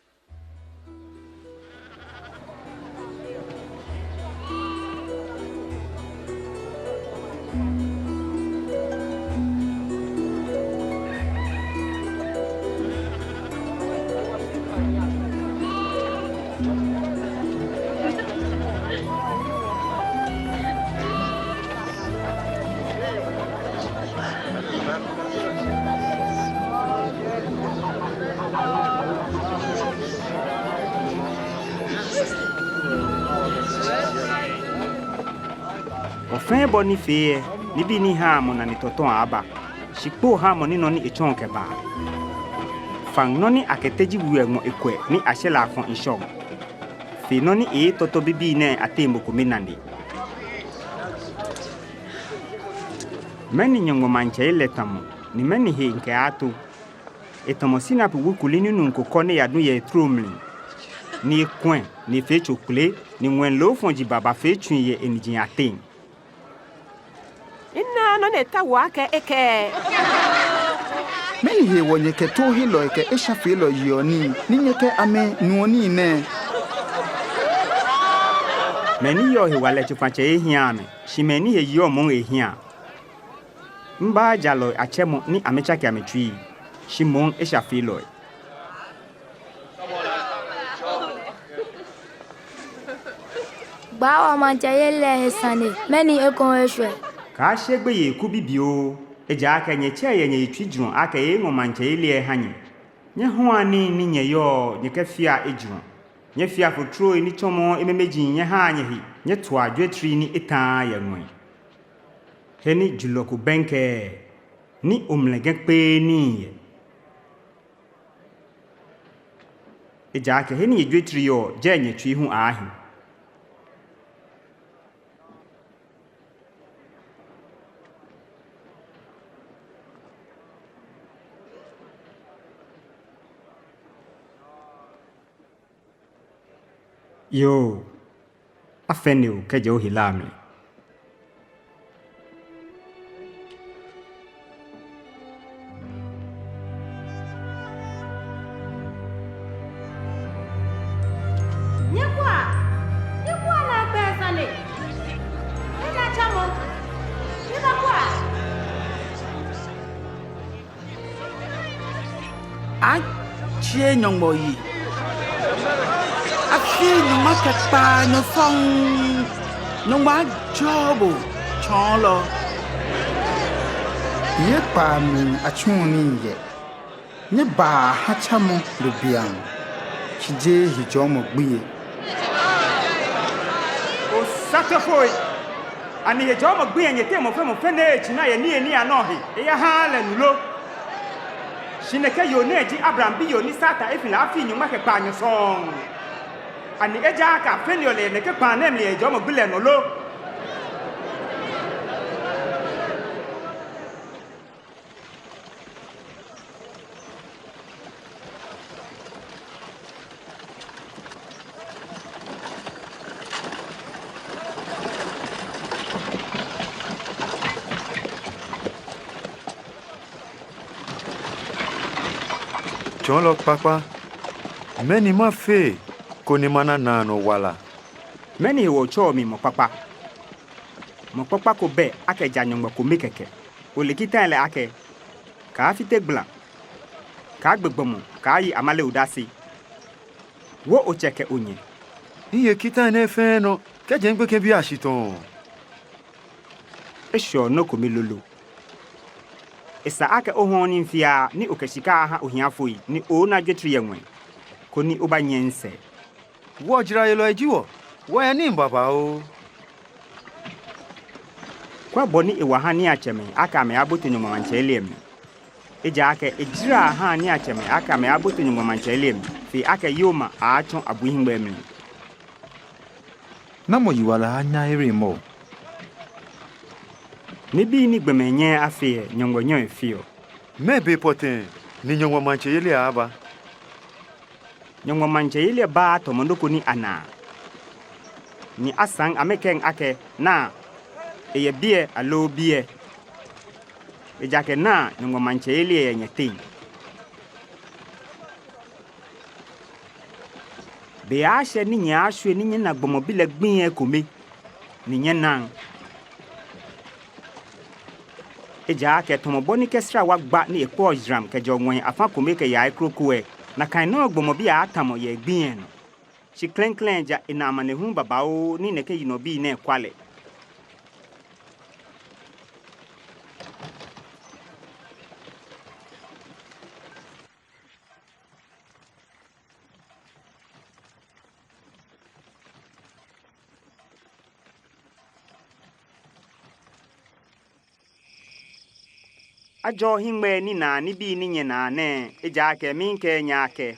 Ofen boni feye, ni bini hamo na ni toton aba. Shikpo hamo ni noni echonke ba. Fang noni aketeji wuengo ekwe ni ashela afon inshong. Fe noni toto bibi ne atembo kuminandi. Meni nyongo manche ile tamu, ni meni he nke atu. Etomo sinapu wukulini nunko kone yadu ye trumli. Ni kwen, ni fe chokule, ni mwen lo fonji baba fe chunye enijin ating. Ina no neta wake eke. Meni he wonye ke to hilo eke esha filo yoni. Ninye ke ame nuoni ne. Meni yo he wale chupache ehia me. Shi meni he yo mon ehia. Mba jalo achemo ni amecha ki ametwi. Shi mon esha filo. Bawa manchayele hesane. Meni ekon eshwe. Ka shegbe ye kubibio. Eja aka nye che ye nye itwijun aka ye ngo manchayele hanye. Nye ho ani ni nye yo nye kefia ejun. Nye fia fotro ni chomo ememeji nye ha nye hi. Nye toa dwetri ni eta ye ngwe. Heni juloku benke ni omlege pe ni. Eja aka heni ye dwetri yo je nye twi hu ahi. Yo, afeneu kejo hilame. Nyekwa na pesa ni. Ina chamo. Nyekwa. Achie nyongbo yi. Afi nyongma kepa nyofong. Nyongma jobo chonlo. Ye pa mi achuni ye. Nye ba hachamo lubiang. Chije hijomo gbiye. O satefoi. Ani ye jomo gbiye nye temo fe ne china ye ni anohi. E ya ha le nulo. Shineke yo neji Abraham bi yo ni sata efila afi nyongma kepa nyosong. Ani eja aka fenio le ne kepa nem le jomo gbile no lo. John Lok Papa, many ma fe, koni mana na no wala. Many wo cho mi mo papa ko be ake janyongba ko mekeke. O le kita le ake. Ka fi tegbla. Ka gbegbomo, ka yi amale udasi. Wo o cheke onye. Iye kita ne fe no, ke jengbe ke bi ashiton. Esho no ko milolo. Esa ake ohoni mfia ni okeshika ha ohiafoi ni o na dwetri yenwe. Ko ni obanyense. Wo jira yelo ejiwo. Wo ya ni mbaba o. Kwa boni ewa ha ni acheme aka me abote nyoma manchele mi. Eja ake ejira ha ni acheme aka me abote nyoma manchele mi. Fi ake yoma aachon abuhingba mi. Na mo yiwala anya ere mo. Ni bi ni gbemenye afi nyongo nyon fio. Mebe poten ni nyoma manchele aba. Nyongo manchele ba to mondoko ni ana. Ni asang amekeng ake na eye bie alo bie. Ejake na nyongo manchele yenye ting. Be ashe ni nya ashwe ni na gbomobile gbin ekome. Ni nye nang. Ejake tomoboni kesra wagba ni ekpo ojram kejo nwen afan kome ke ya ikrokuwe. Na kaino gbomobi atamo ye gbin no. Shi klen ja ina manehu babao ni neke yinobi ne kwale. Ajo hingme ni na ni bi ni nye na ne eja ke minke nyake.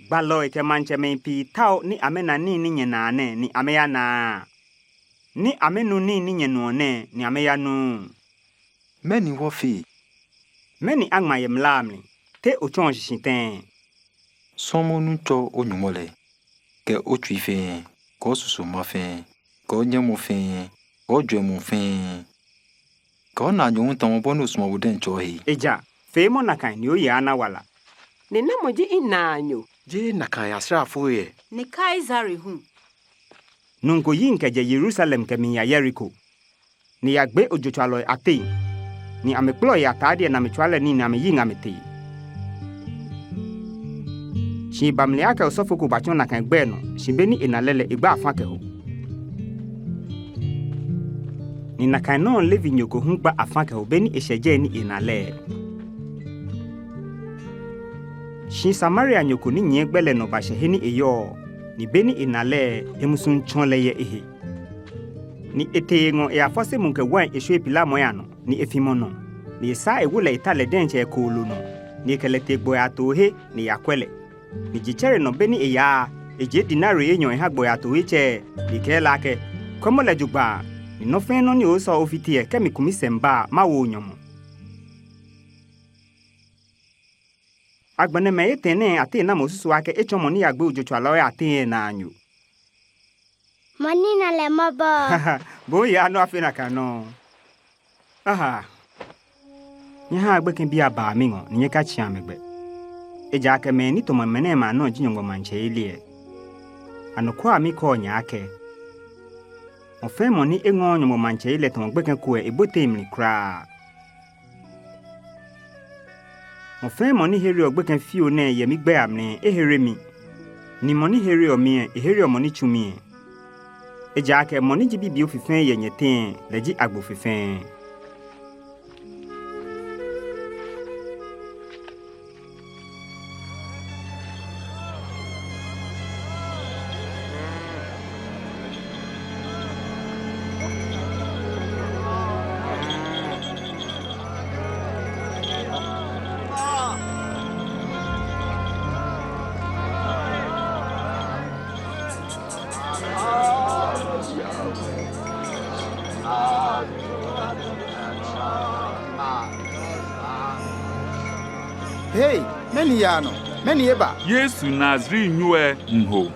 Balo ite manche pi tao ni amena ni nye na ne ni ameya na. Ni amenu ni nye no ne ni ameya nu. Meni wo fi. Meni angma ye mlamli. Te ochon shinten. Somo nuncho onyumole. Ke otwi fe, ko susu ma fe, ko nyemo fe, ko dwemu fe. Ko na nyu nton bonus mo wuden chohi. Eja, fe mo nakan ni oyi ana wala. Ni namoji inanyo. Je nakan asrafo ye. Ni Kaisari hu. nunko yinke je Jerusalem ke mi ya Jericho ni ya gbe ojochalo ate ni amekplo ya tade na mechwale ni na yinga mete chi bamle aka osofoku bachon na kan gbe no shibeni inalele igba afake ho ni na kan no levi nyoko hu gba afake ho beni esheje ni inale shi Samaria nyoko ni nye gbele no ba sheheni eyo ni beni inale emusun chonle ye ehe ni etengo e afose munke wan ehwe pila moyano ni efimono ni sa ewule itale denche ekolu no ni kelete gboya tohe ni yakwele ni jichere no beni eya eje dinaro enyo ha gboya tohe che ni kelake komole jugba ni no fe no ni o so ofitie kemi kumisemba mawo nyomo agbane me etene ate na mosusu ake echomo ni yagbe ojochwalo ate na anyu Manina le mabo. Bo ya no afina kano. Aha. Nya agbe ken bia ba mi ngo ni ka chia megbe. Eja aka me ni to mene ma no jinyongo manche ile. Anokwa mi ko nya ake. Ofe mo ni enwo nyomo manche ile to gbe ken ko e bote mi kra. Ofe mo ni heri ogbe ken fi o na ye mi gbe amne ehere mi. Ni mo ni heri o mi ehere o mo ni chumi. Eja ke moni jibi bi ofifen ye nyetin leji agbo fifen Hey, meni yano. Meni eba. Yesu Nazri nyue nho.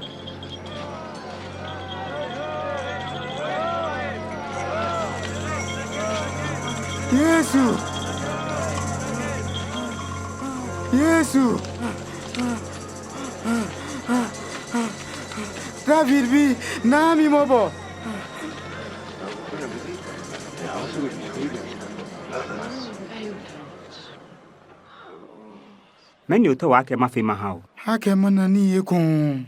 Yesu. Yesu. David bi nami mobo. Meni oto wake mafema hao. Hake manani yekon.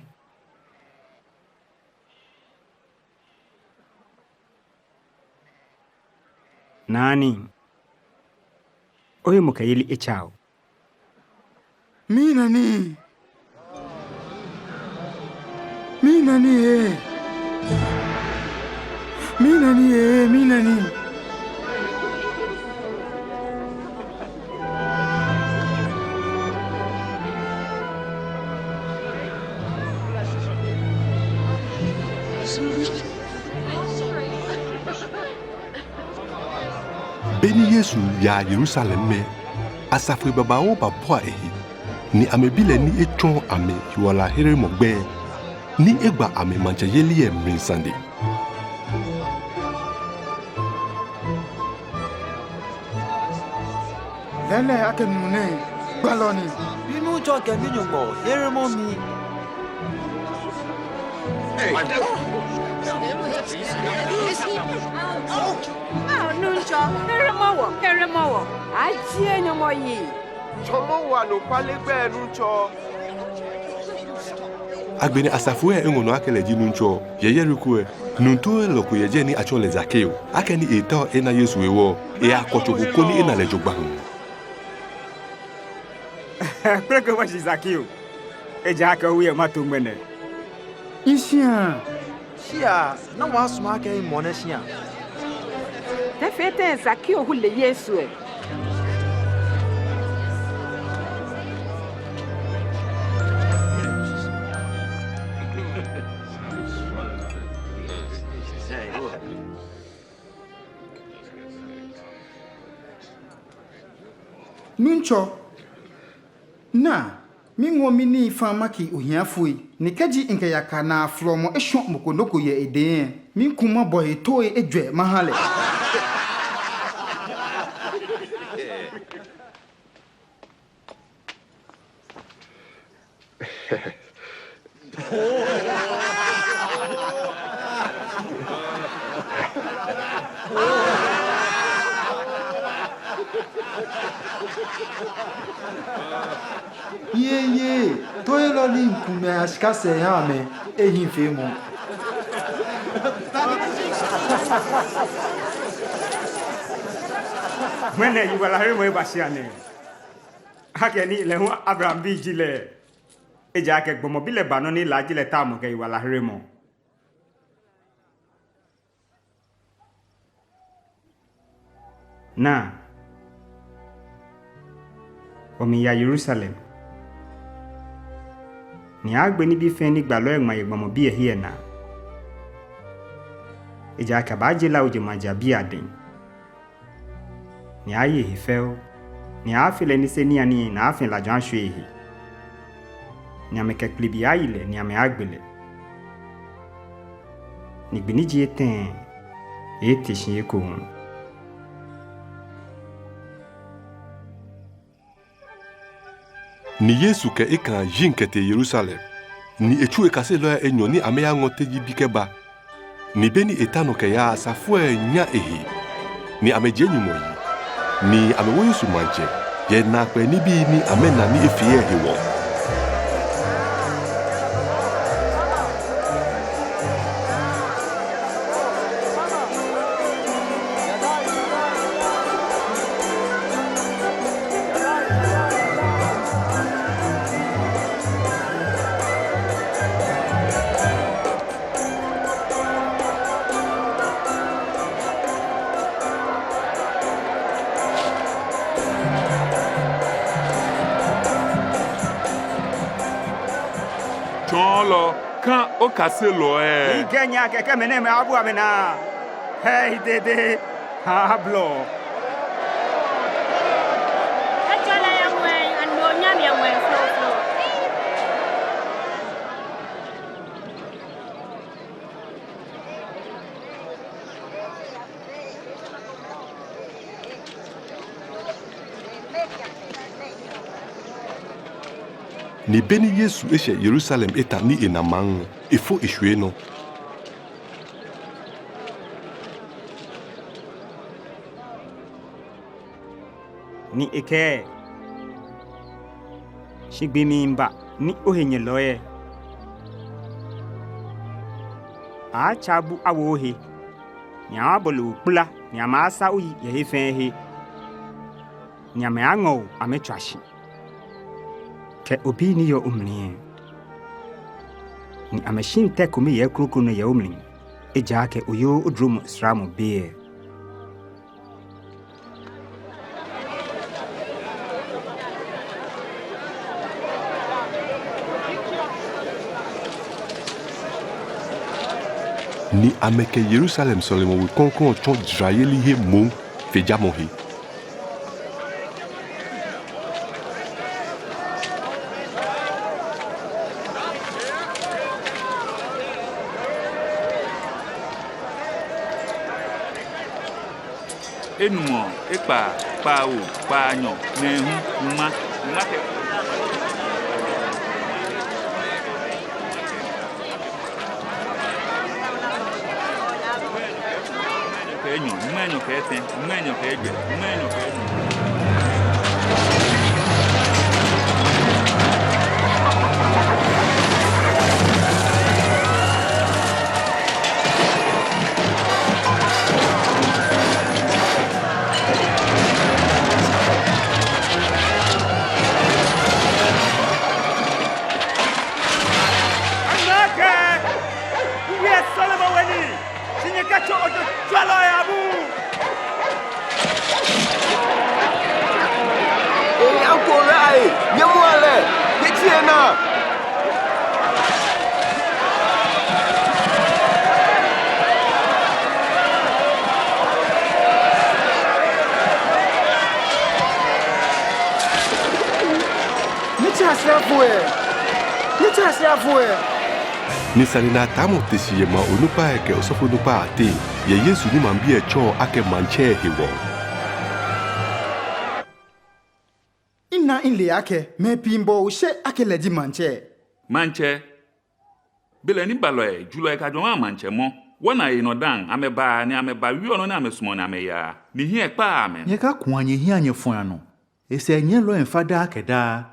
Nani? Oye mukayili echao. Mina ni Beni Yesu ya Jerusalem me asafwe babawo babwa ehi ni amebile ni echon ame yuala here mogbe ni egba ame manche yeli e mrinsande lele ake mune baloni binu joke binyungo here mo mi Nuncho, here mo. Ajie nyomo yi. Chomo wa no palegbe nuncho. agbeni asafwe engono akele ji nuncho yeye rikue nunto eloko yeje ni achole zakeo akeni eta ena Yesu ewo e akochogo koni ena le jogba Preko wa Zakeo. Eja aka uye matumbene. Ishia. Shia, na wa suma ke mona shia. Te fete Zakio hule Yesu e. Nuncho. Na, mingo mini fama ki ohiafui. Ni kaji inke yaka na flomo eshon mokonoko ye eden. Min kuma boy toy edwe mahale. Ye, toilo ni nkume askase ya me, ehin femo. Mwene yiwala hare mwe basiane. Hake ni le hu Abraham bi jile. Eja ke gbomo bile bano ni la jile tamu ke yiwala hare mo. Na. Omi ya Jerusalem. Ni agbe ni bi fe ni gbalo egma yegbomo bi ehie na. Eja ke ba jila oje maja bi adin. Ni aye hifeo. Ni afile ni se ni ani na afin la jan shwe hi. Ni ameke klibi aile ni ame agbele. Ni gbini ji eten. Ete shin eko hun. Ni Yesu ke ekan jinkete Jerusalem. Ni echu ekase lo enyo ni ame ya ngote ji bikeba. Ni beni etano ke ya asafue nya ehi. Ni ame jenyu moyi. Ni ame wo Yesu manje. Ye na pe ni bi ni ame na ni efie hewo. Cholo, kan o kase lo e. Igenya keke mene me abu amena. Hey dede. Hablo. Echola ya mwen, ando nyam ya mwen flo. Ni beni Yesu eshe Jerusalem eta ni enamang. Efo eshwe no. Ni eke. Shigbi mi mba. Ni ohenye loye. Achabu awo ohe. Ni awabolo ukpula. Ni amasa uyi yehefe he. Ni ame ango ame trashi. Ke obi ni yo umni. Ni ameshin te kumi ye kruku no ye umni. Eja ke uyo udrum sramu be. Ni ameke Jerusalem solemo we konkon chon Israeli he mo fejamo he. Enumo, ekpa, pa o, pa anyo, nehu, uma ke. Menyo ke eten, menyo ke ege, menyo ke ege. Ni sanina tamo tesi ye ma onupa eke osofo nupa ate. Ye Yesu ni mambi e cho ake manche hewo. Inna inle ake me pimbo ushe ake leji manche. Manche. Bele ni baloe, julo e kadwa manche mo. Wana e no dan ameba ni ameba wi ono na amesumo na ameya. Ni hi e pa amen. Ye ka kwanye hi anye fon ano. ese nye lo enfada keda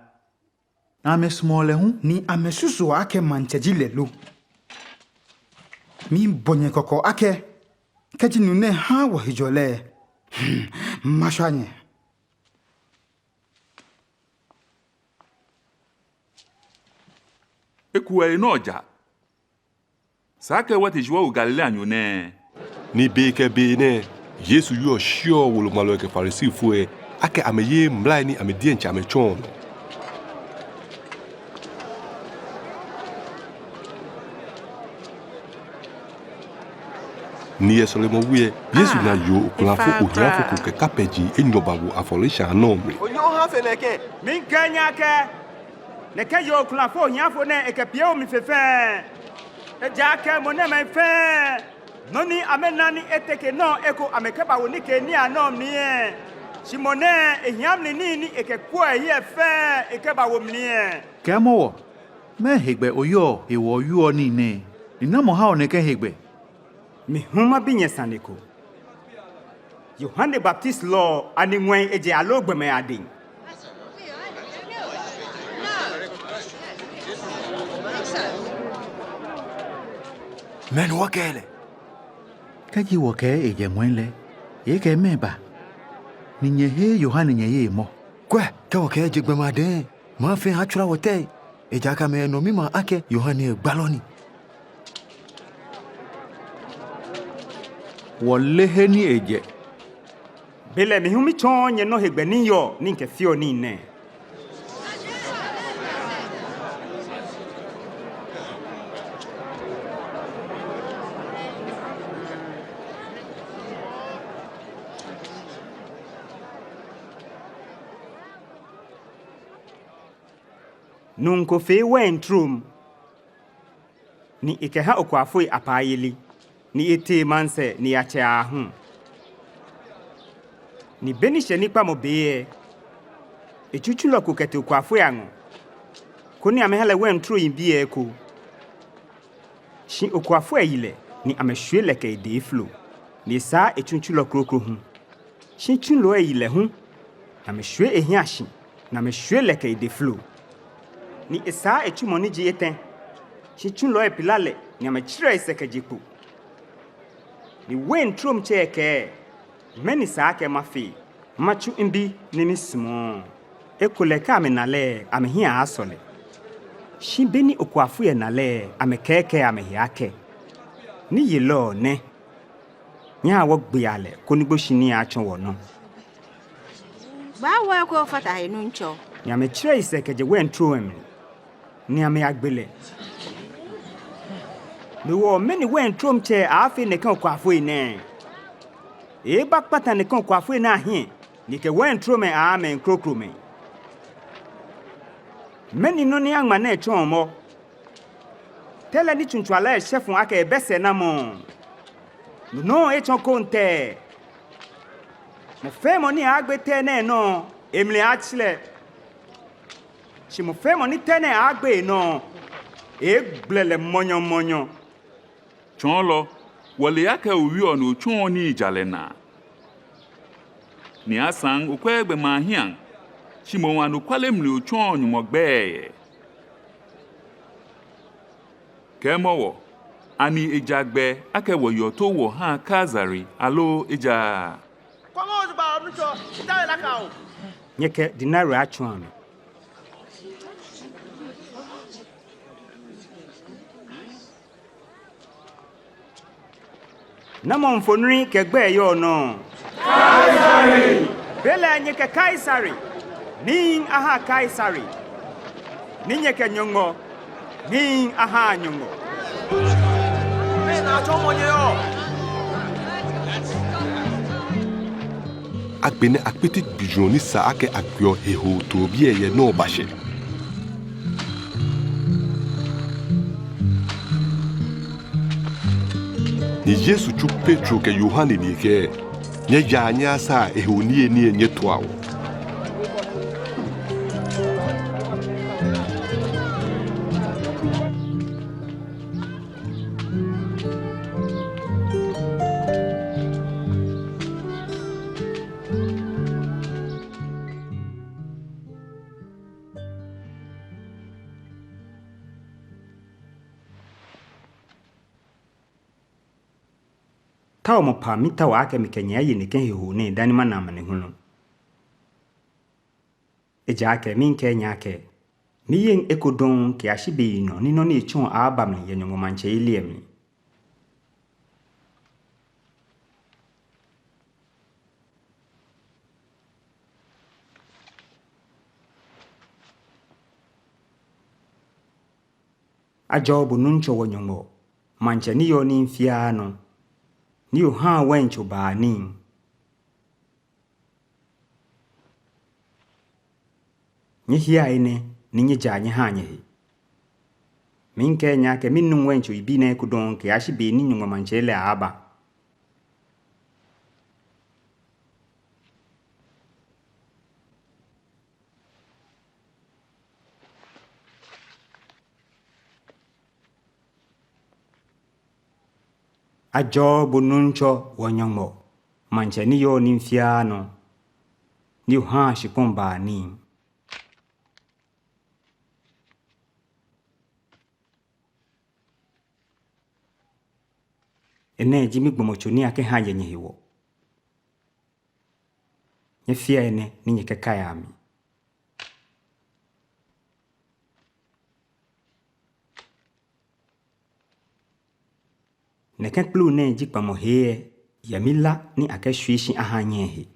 ame small hu ni amesusu ake mancheji lelo mi bonye koko ake keji nune ha wa hijole mashanye Ekuwe inoja. Sake wati jwa u Galilea nyone. Ni beke bene Yesu yo shio wolo malo ke farisi fue ake ameye mlai ni amedien cha amechon. Ni yesolemo wie Yesu na yo okulafo ohiafo ko ke kapeji enyobawo afolisha anomre. Onyo ha fe neke. Min kenya ke. Ne ke yo okulafo ohiafo ne ekepie o mi fefe. Eja ke mo ne me fe. Noni amenani eteke no eko amekeba woni ke ni anom ni e. Simone ehiam ni ekekwo ehe fe ekeba wo mni e. Kemo me hegbe oyo ewo yo ni ne. Inamo ha oneke hegbe. Mi huma binye saneko. Yohane Baptist law ani ngwen eje alogbe me adin. Men wakele. Kaji woke eje ngwenle. Yeke meba. Ninye he Yohane nye ye mo. Kwe, ke wake jigbe made. Ma fe hachura wote. Eja ka me no mima ake Yohane gbaloni. Wole he ni eje. Bele mi humi chonye no hegbe ni yo ni nke fio ni ne. Nunko fe wentrum ni ikeha okwafoi apayili ni ete manse ni ache ahun ni benishe nipa mo beye echuchulo ko kete okwafoi anwo koni amehele wentru yimbiye ko shi okwafoi yile ni amehwele ke de flo ni sa echuchulo krokro hu shi chulo yile hu amehwe ehiashi na mehwele ke de flo ni esa echumoni jieten shi chulo epilale ni amechira isekejipu ni wen trom cheke meni saake mafi machu imbi nini simo ekuleka amenale amehia asole shimbeni okwafu ye nale amekeke amehiake ni yilo ne nya wogbiale konigbo shini achon wono Ba wa ko fata inu ncho ni amechira isekeje wen trom ni ame agbele mi wo meni wen trom che afi ne kan kwafo ine e bak pata ne kan kwafo na hin ni ke wen trom a men krokro men meni no ni angma na etron mo tele ni tuntuala e chefun aka e bese na mo no e chon konte mo fe mo ni agbete na no emle achile si mo fe mo ni tene agbe no e gblele monyo Chonlo, wale yake uwio no chon ni jalena. Ni asang ukwegbe mahiang. Shimo wanu kwale mli uchon nyumogbe. Kemowo, ani ejagbe ake wo yoto wo ha kazari alo eja. Kwa mozu ba onucho, itawe lakao. Nyeke dinari achwano. Namo mfonri kegbe yo no. Kaisari. Bele nyeke Kaisari. Ning aha Kaisari. Ninyeke nyongo. Ning aha nyongo. Na chomo yo. Akbene akpetit bijoni sa ake akyo heho tobie ye no bashe. Ni Yesu chu Petro ke Yohane ni ke nye janya sa eho nie nye toawo. ka o mo pa mita wa aka mikenya ye ne kan hehu ne dani ma na amane hu no eja aka min kenya aka mi yen ekodon ke ahye no ni no na echon abam ye nyongo manche iliem ajobu nuncho wonyongo manche ni yo ni mfia no ni yo ha wencho ba ni ni hia ine ni nye ja nye ha nye min kenya ke min nun wencho ibine kudon ke ahye ni nyongo manche le aba ajobu nuncho wonyongo manche ni yo ni mfia no ni yo ha shipon ba ni ene jimi gbomochoni ake ha ye nyehiwo nye fia ene ni nye kekaya ami neke kplu ne jikpamo heye yamila ni ake shuishi aha nyehi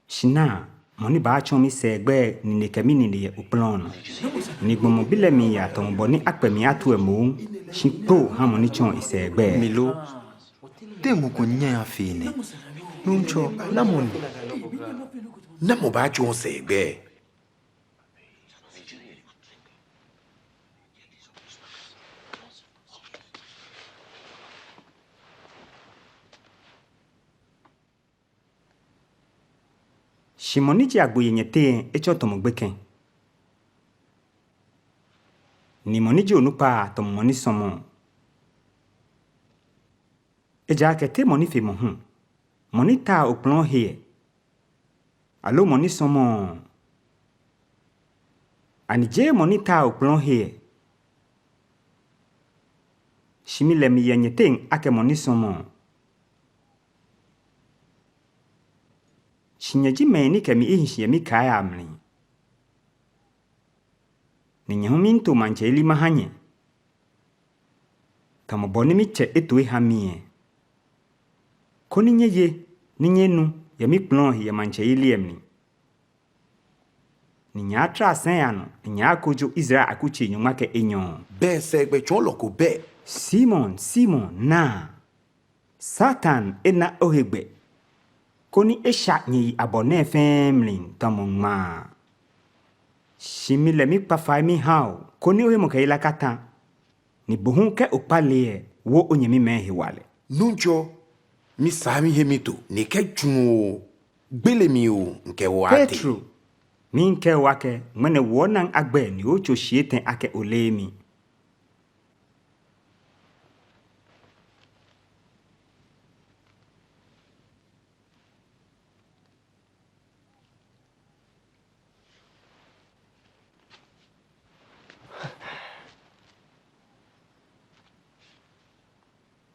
shina moni ba chomi segbe ni nekemi ni ye uplono ni gbomo bile mi ya tombo ni akpemi atu emu shikpo ha moni chon isegbe Milo, temu kunya afine. Nuncho, namoni. Namo ba chon segbe. shimoni ji agbo yenyete echo tomo gbeken ni moni ji onupa tomo moni somo eja kete moni fe mohun moni ta oplon he alo moni somo ani je moni ta oplon he shimile mi yenyete ake moni somo shinyaji meni kemi ihinshi mi kaya amri ni nyahuminto manche ili mahanye kama boni miche etwe hamie koni nyeye ni nyenu yami plon ya manche ili emni ni nyatra seyano ni nyakojo Israel akuchi nyumake enyo Be segbe chon loko be. Simon na Satan ena ohegbe koni esha nyi abone femlin tamongma shimile mi pafa mi hao koni ohe mo kaila kata ni bohun ke opale wo onyemi mehi wale Nuncho, mi sami hemito, ni ke chuno. Gbele mi o, nke wate. Petro mi nke wake mwene wonan agbe ni ocho shieten ake olemi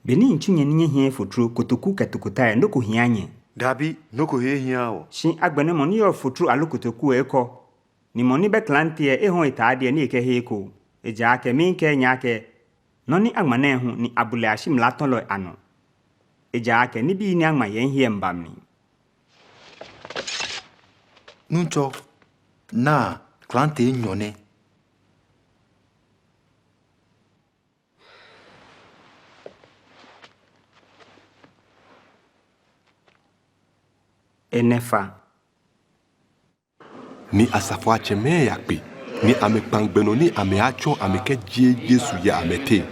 Beni nchunye ninye hie fotru kotoku ketukuta ndoko hianye. Dabi, noko he hiawo. Shin agbene moni yo fotru alu kotoku eko. Ni moni beklantie ehon itaade ni eke heko. Eja ke min ke nyake. Noni agmane hu ni abule ashim latolo ano. Eja ke ni bi ni agma yen hie mbamni. Nuncho, na, klante nyone. Enefa. Ni asafo acheme yakpe. Ni ame kpangbeno ni ame achon ame ke je Yesu ya amete.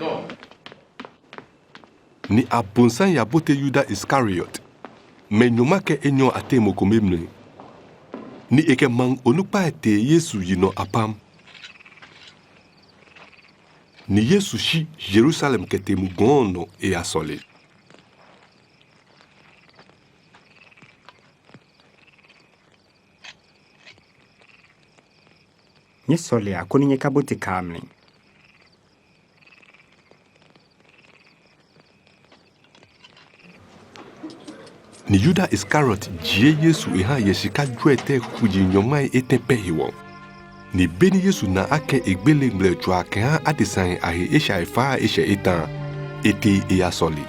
Ni abonsan ya bote Yuda Iscariot. Me nyoma ke enyo ate mokomemne. Ni eke mang onupa ete Yesu yino apam. Ni Yesu shi Jerusalem kete mugono e asole. nye solia koni nye kabote kamli. Ni Juda Iscariot jie Yesu eha yeshika dwete kuji nyomai etepe hiwo. Ni beni Yesu na ake egbele mble jwa keha adesan ahe esha efa esha etan ete eya soli.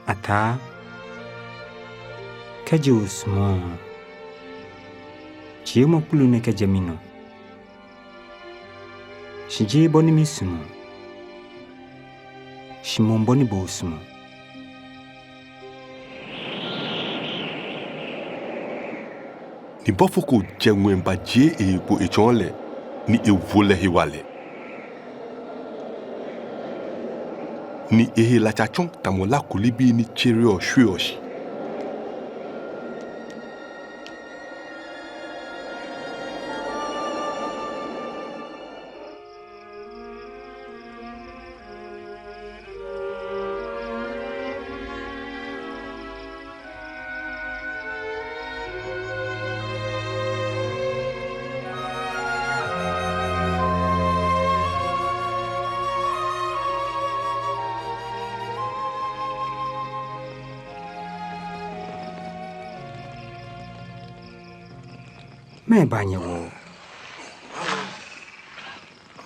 Ata kaji usmo chimo pulune kajamino shiji boni misumo shimomboni bosumo Ni bofoko jengwemba jie ebo echonle ni evole hiwale. Ni ehe la chachon tamola kulibi ni cherio shuyoshi. me banyewo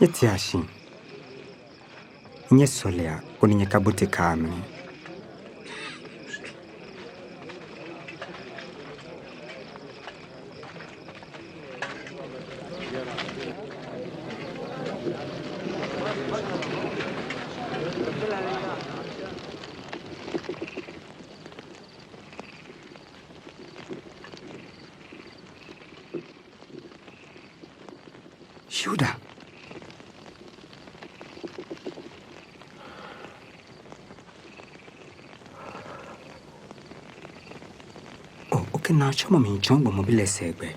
yetiashi nye solia koni nye kabote kamli. Juda. Oh, okay, now choma mi chombo mobile segbe.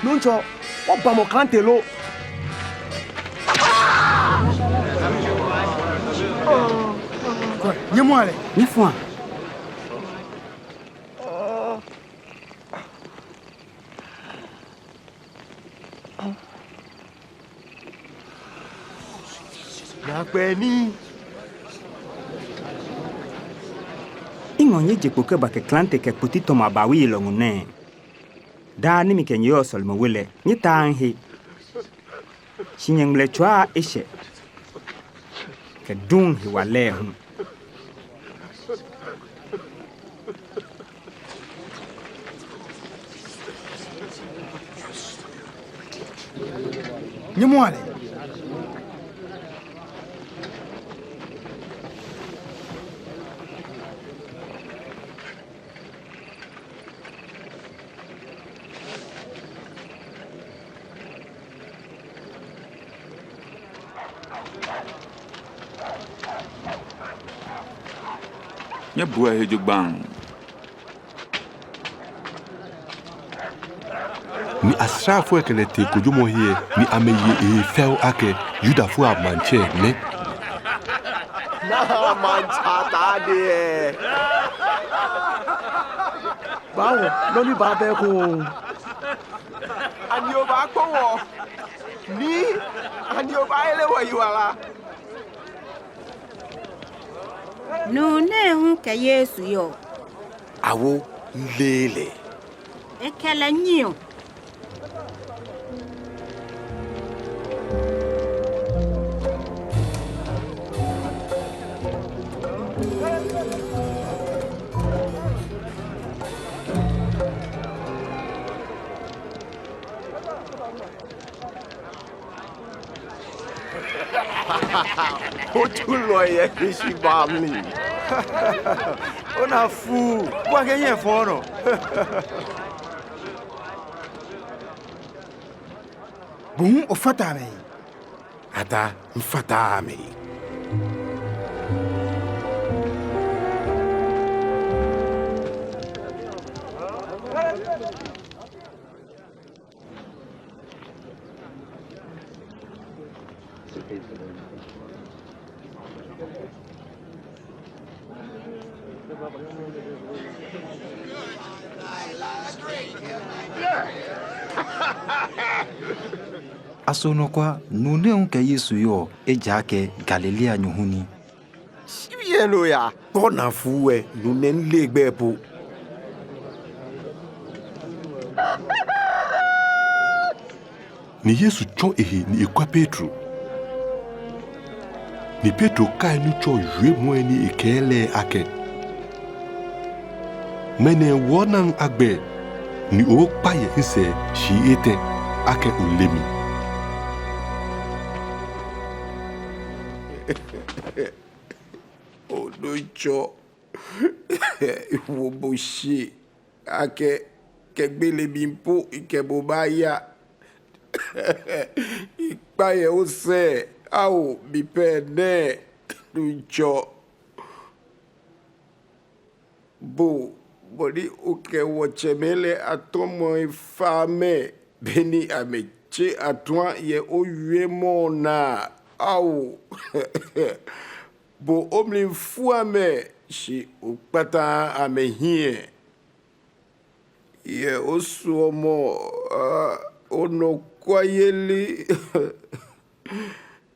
Nuncho, obamo kantelo. Quoi? Nyemwale. Nyefwa. Nakweni. Ingonye jepoke ba ke klante ke potito mabawi longune. Da ni mi kenye yo solmo wele. Ni tanhi. Shinyemle chwa ishe. Ke dung hi wale hun. Nyemwale. Nye bua hejo bang. Ni asrafo ekelete kujumo hie ni ameye fel ake Juda fu amanche ne. Na manchata de. Bawo, noni ba be ko. Ani o ba ko wo. Ni ani o ba ele wo yiwala. No ne hu ka Yesu yo. Awo lele. Ekele nyo. Otulo ye kishi bamli. Ona fu, kwa kenye fono. Bum o fatame. Ata mfatame. Asonokwa nune unke Yesu yo ejake Galilea nyuhuni. Sibielo ya. Kona fuwe nunen legbepo. Ni Yesu chon ehe ni ekwa Petro. Ni Petro kai nu cho yue mwe ni ekele ake. Mene wonan agbe ni o paye nse shi eten ake ulemi. Odocho. Woboshi. Ake kegbele bimpo ikebobaya. Ikpaye ose au bipene Odocho. Bodi oke wochemele atomo ifame beni ameche atwa ye oyue mona au bo omli fuame shi ukpata amehie ye osuomo ono kwayeli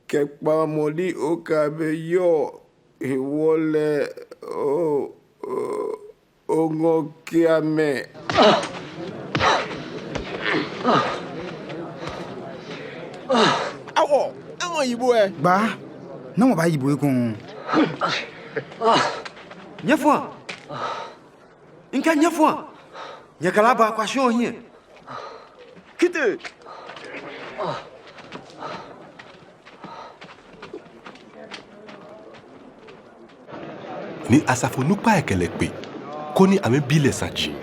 kekpa modi okabe yo iwole ongo kiame awo yibo e ba na mo ba yibo e kun Nyefwa. Inka nyefwa. Nyakala ba kwa sho hie. Kite. Ni asafo nupa ekelekpe. Koni ame bile sachi.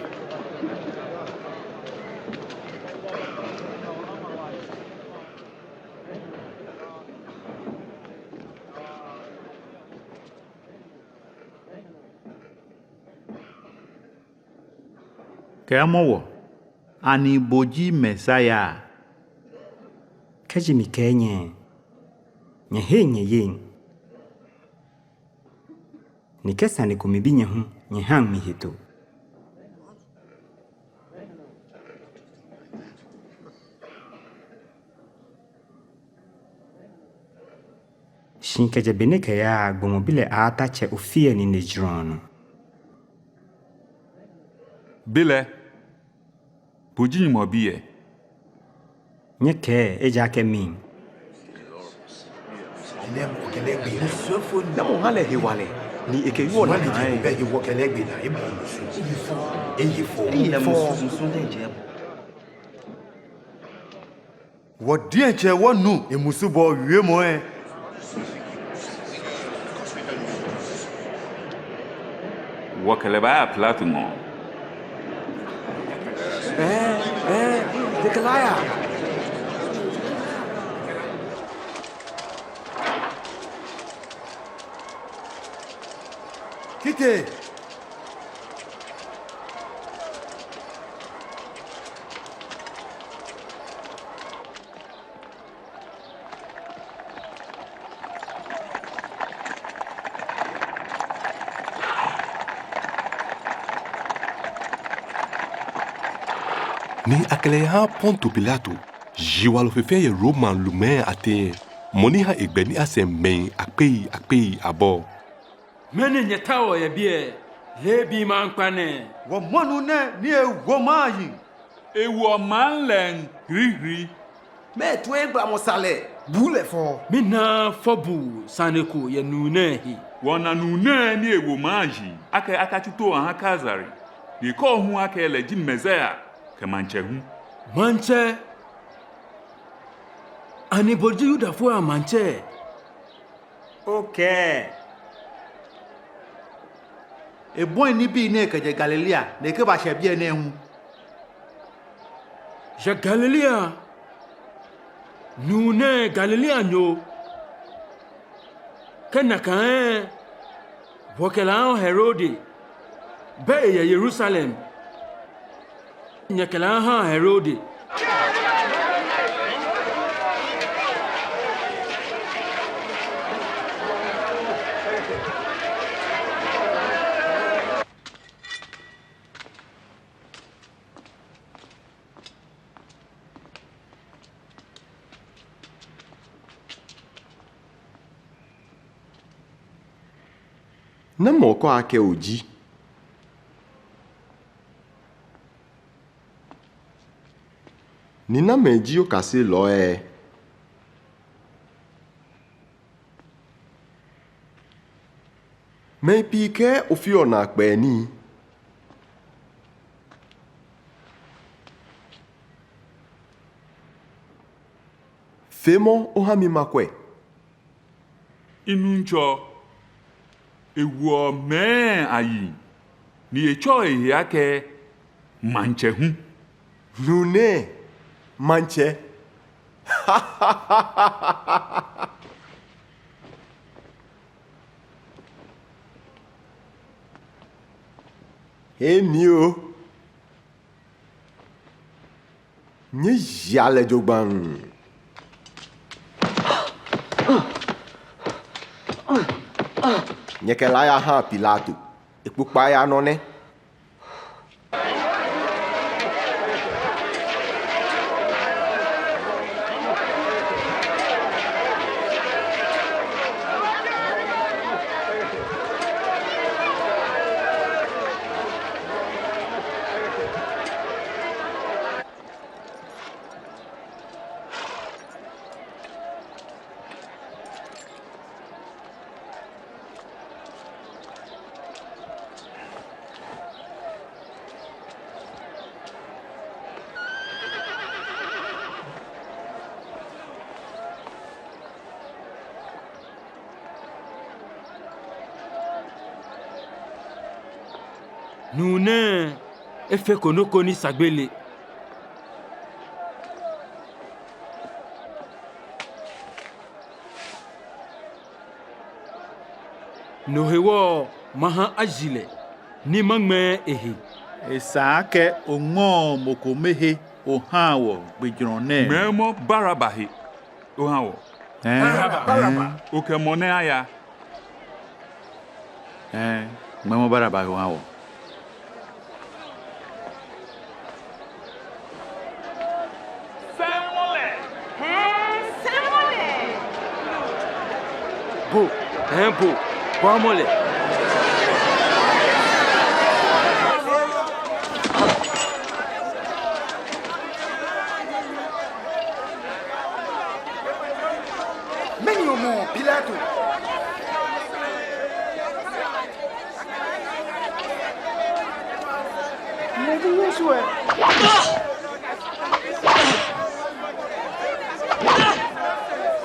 Kemowo ani boji mesaya Kajimi kenye. Nyehenye yen. Nikesa ni kumibinye hu nyehang mihito. Shinkeje beneke ya gbomobile atache ofie ni nejrono. Bile. Boji mo biye. Nyeke ejake min. Na mo hale hewale. Ni eke yo na ni be yi wo kelegbe na e mo musu. Eyi fo. Wo die che wo nu emusu bo wie mo e. Wakele ba platu mo. Dekalaya. Kite. Ni akele ha Ponto Pilato. Jiwalo fefe ye Roman lume ate. Moni ha egbe ni ase men akpei abo. Mene nyetawo ye bie. Lebi mankwane. Wo monu ne ni ewo mayi. Ewo manlen hri. Me to egba mo sale. Bule fo. Mina fobu saneku ye nunehi. Wana nune ni ewo maji. Ake akachuto aha kazari. Ni ko hu ake eleji mezaya. Kemanche hu. Manche. Ani bolji yuda fo manche. Okay. e boy ni bi ne keje Galilea ne ke ba she bie ne hu Je Galilea. Nune Galilea nyo. Kenaka Wokela Herode. Be ye Jerusalem. Nyakela ha Herode. Na moko ake oji. Ni na meji o kase lo e. Me pi ke ofi ona pe ni. Femo o ha mi makwe. Inu ncho ewo me ayi ni echo ehia ke manche hu. Nune manche. Hey mio. Nye jale jogban. Nyekela ya ha Pilato. Ekpupa ya no ne. Nune efe konoko ni sagbele. Nohewo maha ajile ni mangme ehe. Esaake ongo mokomehe ohawo gbejrone. Memo barabahe ohawo. Baraba. Oke mone aya. Memo barabahe ohawo. Bo, bo, kwamole. Meni omo Pilato. Meni Yesu e.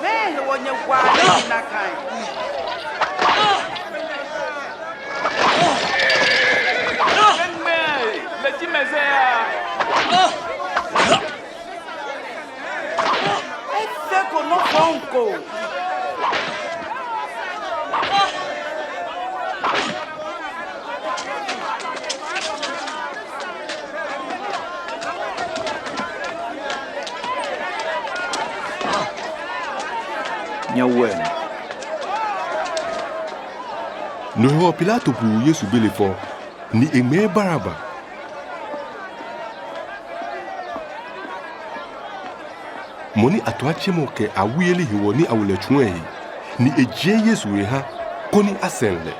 Me wonye kwa na kai. Ese no fonco. Nyawen. Nohewo Pilato bu Yesu bele fo ni eme Baraba. Moni atoache mo ke awuyele hiwo ni awuletun eyi ni eje Yesu we ha koni asenle.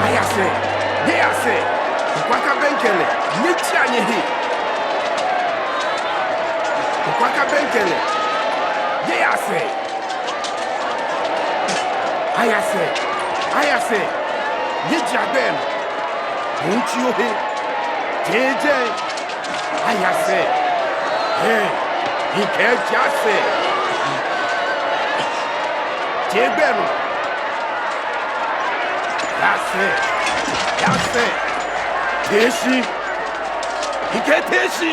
Ayase, kwaka benkele, nichi anyehi. Kwaka benkele, ayase, nichi aben. Unchi ohe, jeje, ayase, ike jase, jebeno, yase, teshi, ike teshi.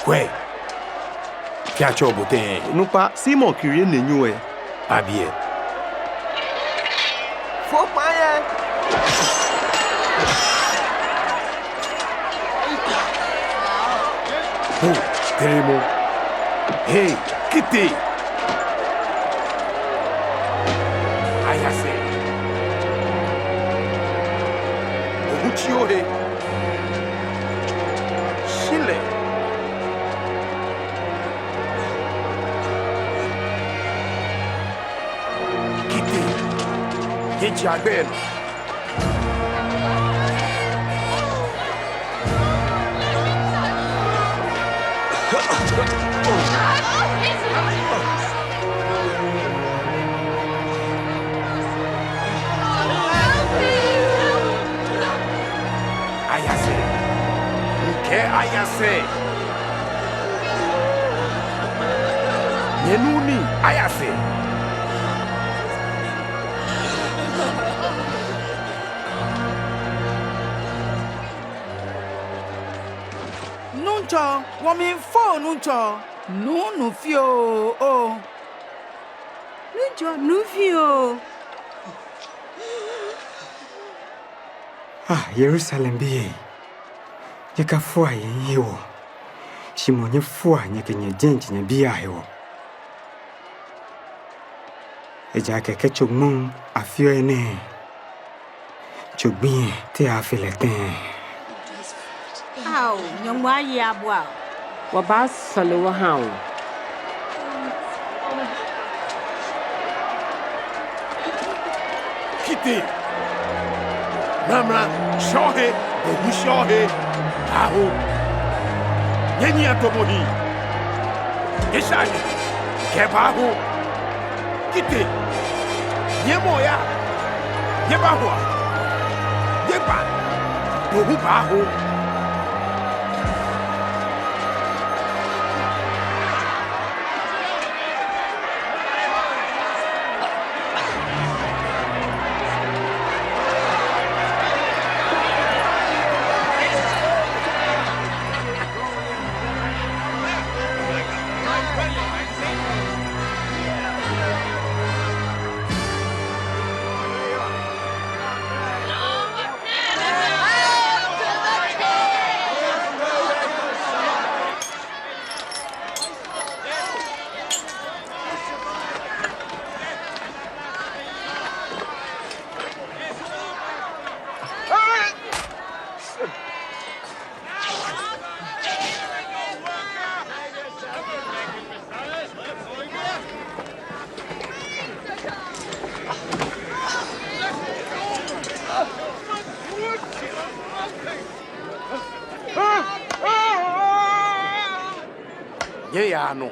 Kwe, fiacho bote. Nupa Simon kirie nenyu e. Abie. Fo paye. Teremo. Hey, kiti. Ayase. Chiohe. Chile. Kite. Yejiagben. Ayase. Nke ayase. Yenuni ayase. Nuncho, woman phone nuncho. No fio. Oh. Nuncho, no fio. Yerusalem bi. Yeka fua yewo. Shimonye fua nyekenye jenji nye biya hewo. Eja keke chogmon afio ene. Chogbien te afileten. Au, nyongwa ya bwa. Waba sale wa hao. Kite. Namra shohe, bohu shohe. Aho. Yenyi atomohi. Yeshani. Kebaho. Kite. Yemoya. Yebahwa. Yeba. Bohu baho. Yeyano.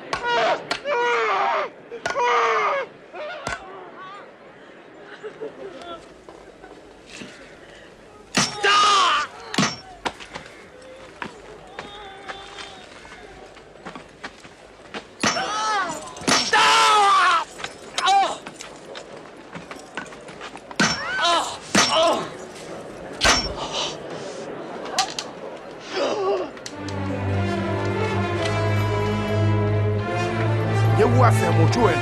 Yewu asemo jueno.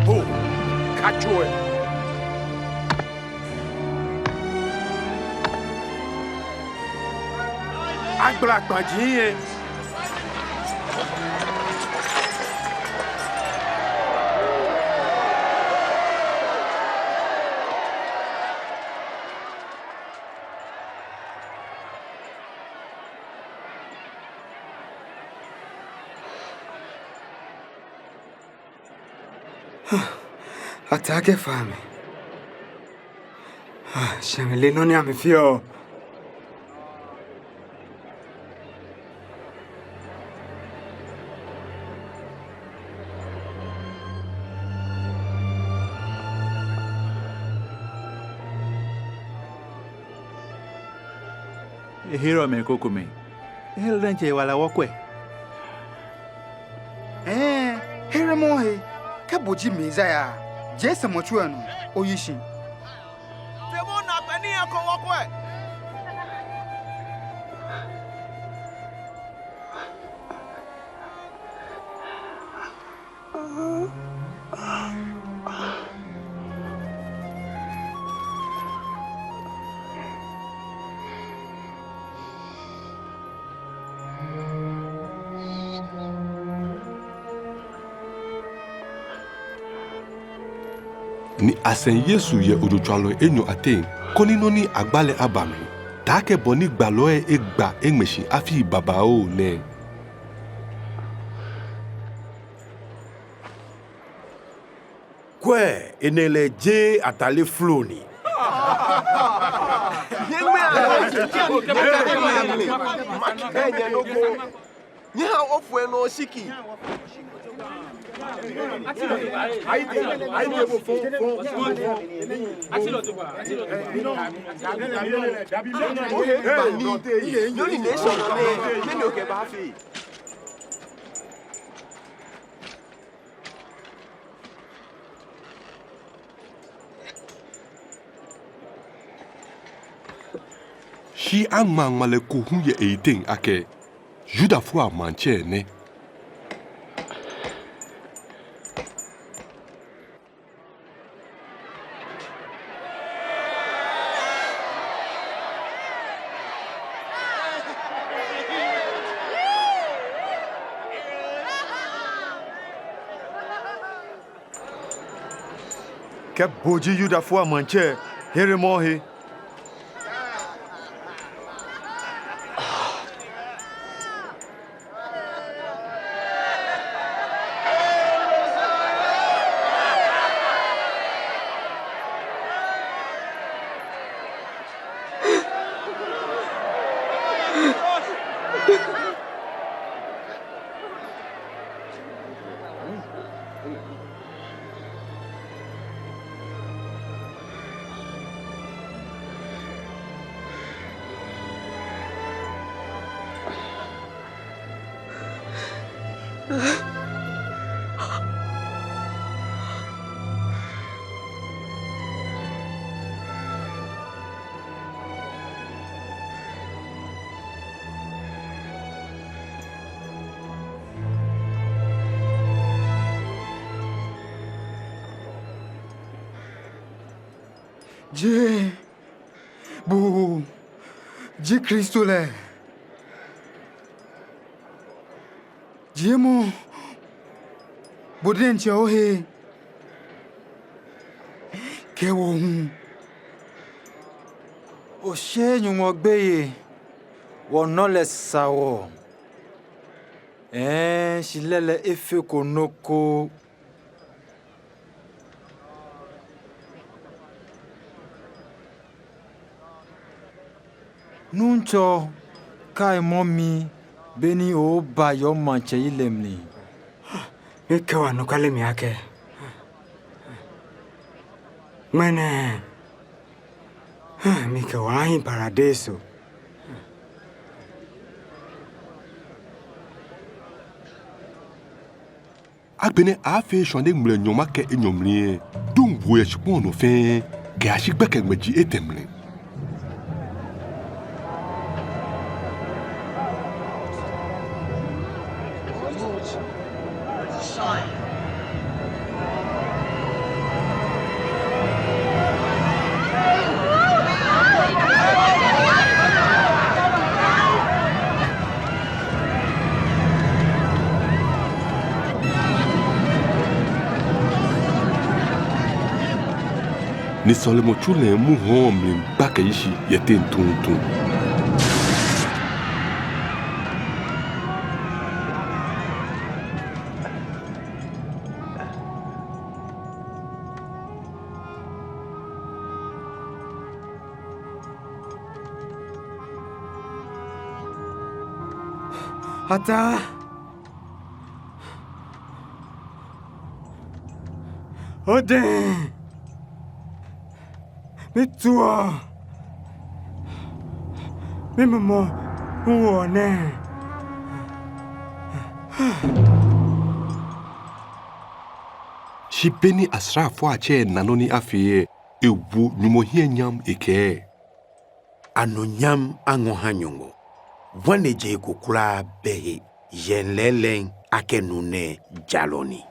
Oh, kajoe. Agbalagba jiye. Atake fame. Shamele no ni amefio. Hero me kokome. Hero denche wala wokwe. Here mohe. Kaboji mezaya. Jesa mochuano. Oyishi. Temo na peni ako wokwe. ni asen Yesu ye odochalo enyo aten koni no ni agbale abami take boni gbalo egba enmeshi afi baba o ne Kwe enele je atale floni. Shi angma male kuhun ye eating ake Juda fwa manche ne Ke boji yuda fwa manche here mohe. Je Kristo le. Je mo. Boden che ohe. Ke wo hun. O she nyumo gbeye. Wo no le sawo. Shilele efe konoko. Nuncho kai momi beni o ba yo manche ilemni. Ikawa no kale mi ake. Mene. Mika wahi paradiso. Agbene afe shonde mle nyoma ke enyomlie dung boye chipon no fe ke ashikbe ke meji etemle. Ni solemo chule mu hon mlim baka yishi yete ntuntun. Ata. Ode. Mitua. Mimamo uone. Shipeni asrafo ache nanoni afie ewu nyumohie nyam eke. Anonyam angohanyongo. Wane je kukula behe yenlelen akenune jaloni.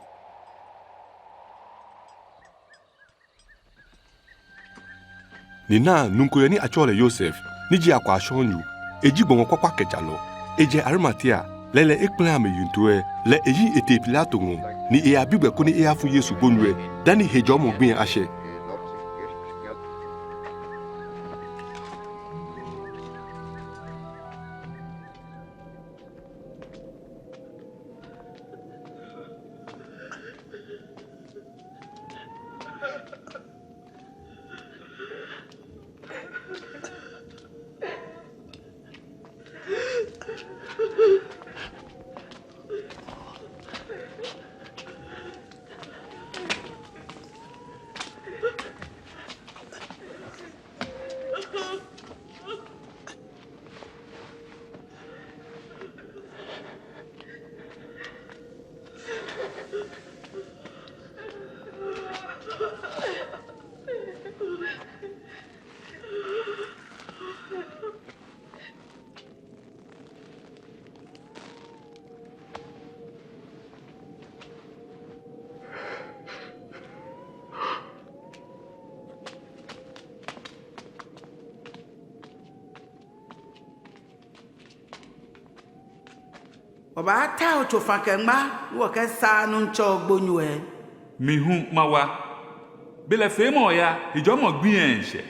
Nina nunkoyeni achole Yosef niji akwa ashonyu ejigbon kwakwa kejalo eje Arimatia lele ekplen ame yuntue le eyi ete Pilato ngon ni e abigbe kuni e afu Yesu bonwe dani hejo mo gbin ashe Oba ta ochofa kengba wo ke sa nu ncho gbonyu mi hu mawa bele fe mo ya ijo mo gbin ense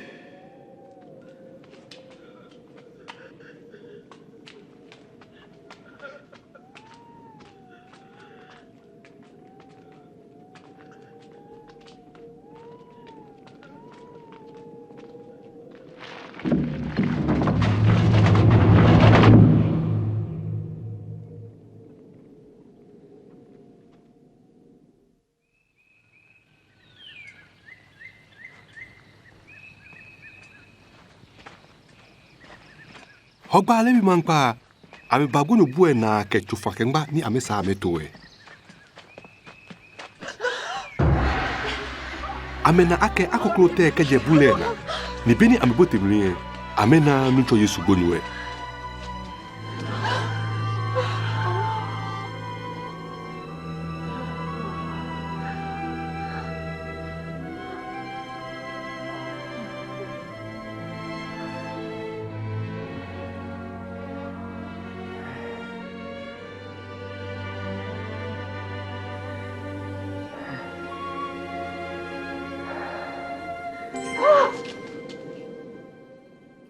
Hogba lebi mangpa ame bagunu bue na ke chufa kengba ni ame sa ame towe. Ame na ake akoklote ke je bulena. Ni beni ame bote mrie. Ame na nuncho Yesu bonyue.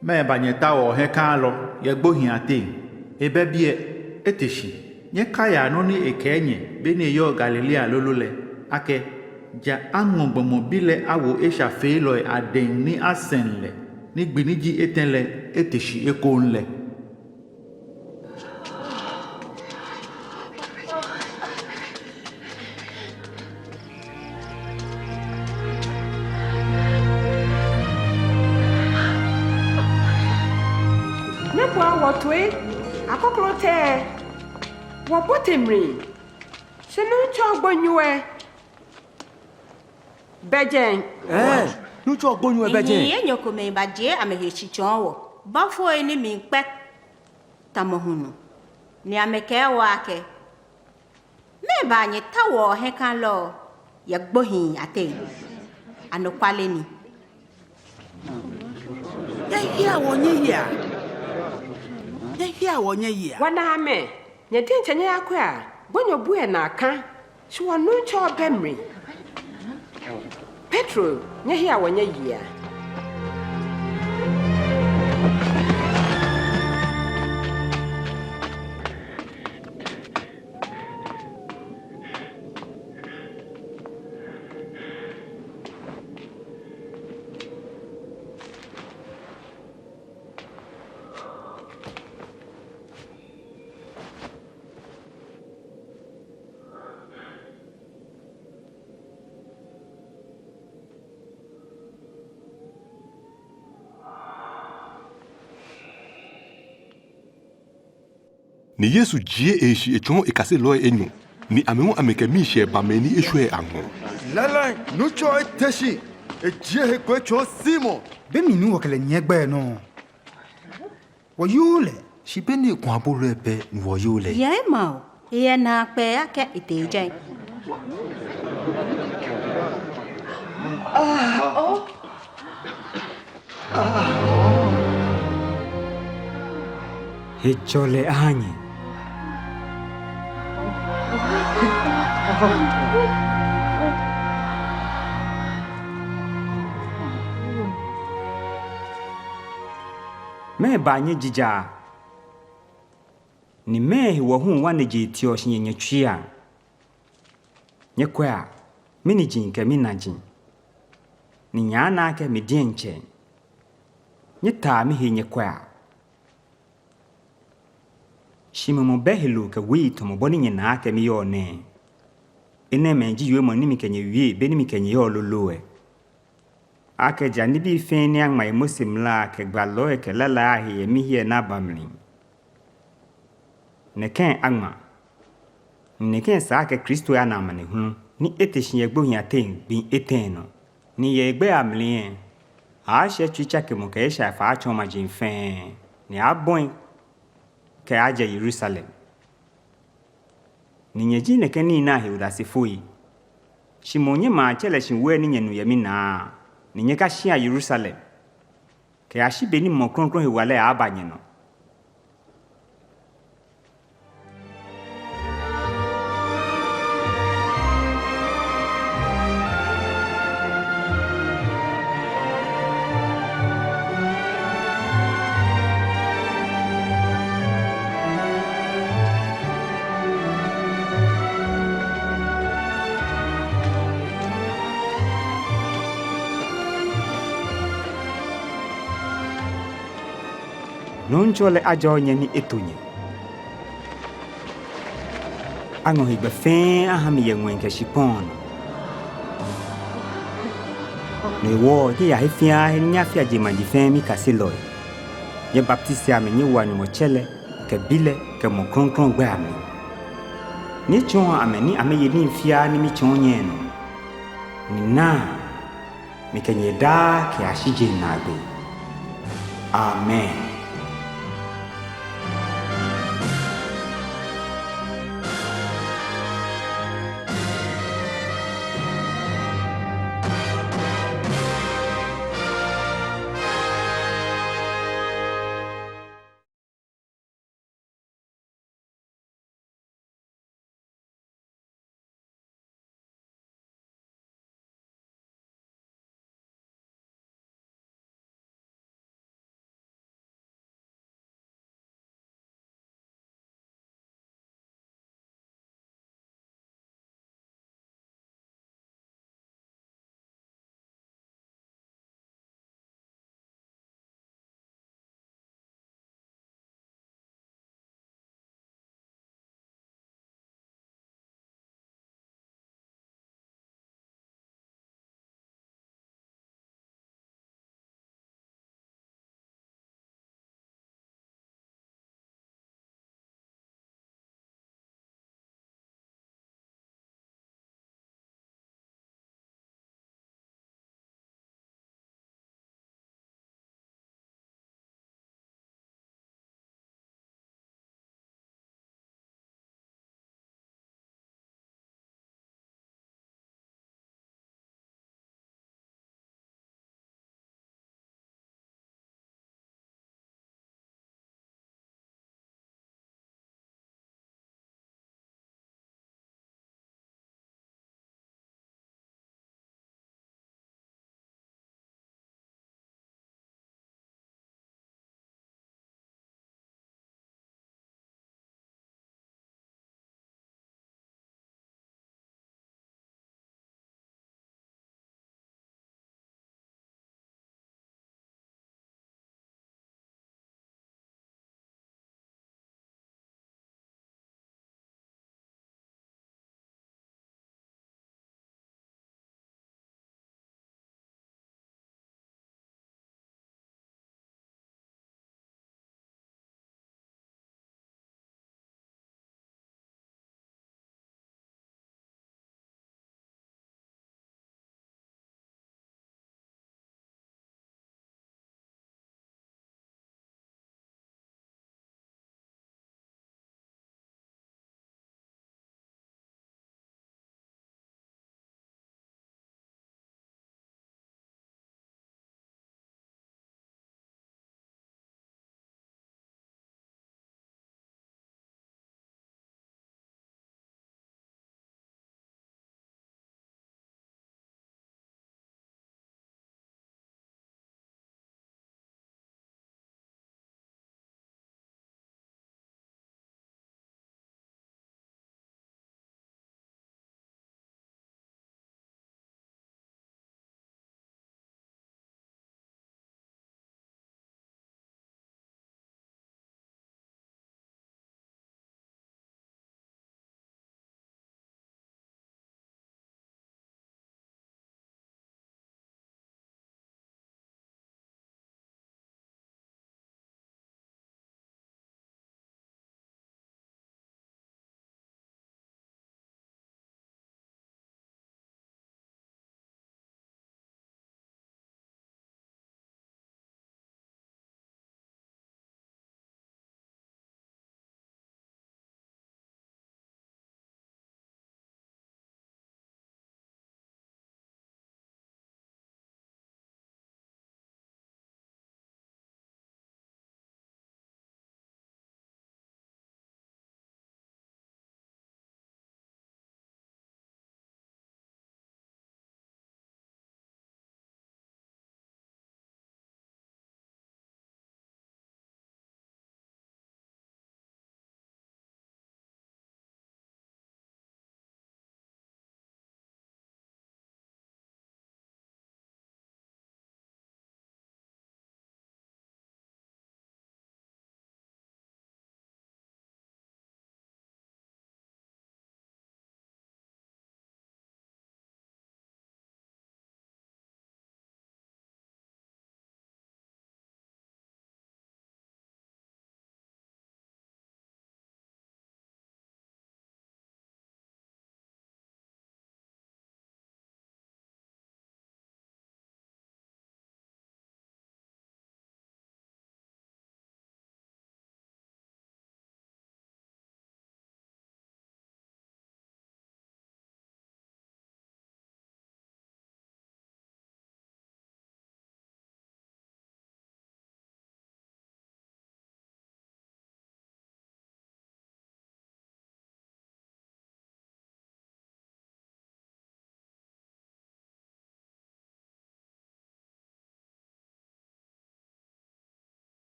Me banyeta wo he kan lo ye gbohin ate ebe bie eteshi nye kaya no ni ekenye be ni yo Galilea lolole ake ja angbogbomo bile awo esha fe lo aden ni asenle ni gbiniji etenle eteshi ekonle Wotwe akoklote wopotemri senu chogbonyue bejen nu chogbonyue bejen ye nyoko me baje amehechi chonwo bafo eni mi pe tamohunu ni ameke wake me ba nyi tawo he kan lo ye gbohin ate anokwale ni ya wonye ya Yehia wonye ya. Wana ame, nye dinche nye akwa, bonyo buye na aka, shwa nuncho bemri. Petro, nyehia wonye ya. Ni Yesu jie eshi echon ekase loe enyo. Ni amemu ameke mishe bameni eshwe ango. Lala, nucho eteshi. Ejie he kwe cho simo. Bemi nu wakele nyegbe no. Woyule. Si beni kwa bolo epe woyule. Ye mao. Ye na pe ake iteje. Hechole anye. Me banye jija. Ni me wo hu wane je ti o shin nye twia. Nye kwa mini jin ke minajin. Ni nyana ke me die nche. Nye ta mi he nye kwa. Shime mo behelu ke wi to mo boni nyina ke mi yo ne. Ene menji yue mo ni mi kenye wie be ni mi kenye yo loloe. Ake jani bi feni ang mai musim la ke gbalo e ke lala ahi mi hie na bamli. Ne ken angma. Ne ken sa ke Kristo ya na mane hu ni eteshin egbo hia ten bi eten no. Ni ye egbe amli. A she twicha ke mo ke sha fa achoma jin fen. Ni abon ke aje Jerusalem. Ni nyeji ne ken ni na he udasifui. Shimonye ma chele shinwe ni nyenu yemi na. Ni nyeka shia Jerusalem. Ke ashi beni mo kronkron he wale abanye no. nuncho le ajo nye ni etonye ango hibe fe ahami ye ngwenke shipon ne wo ye ya hifia he nya fia je mandi fe mi kasiloi ye baptiste ame ni wa ni mo chele ke bile ke mo kronkron gbe ame ni chon ame ni ame ye ni fia ni mi chon nye no ni na mi kenye da ke ashije na gbe amen.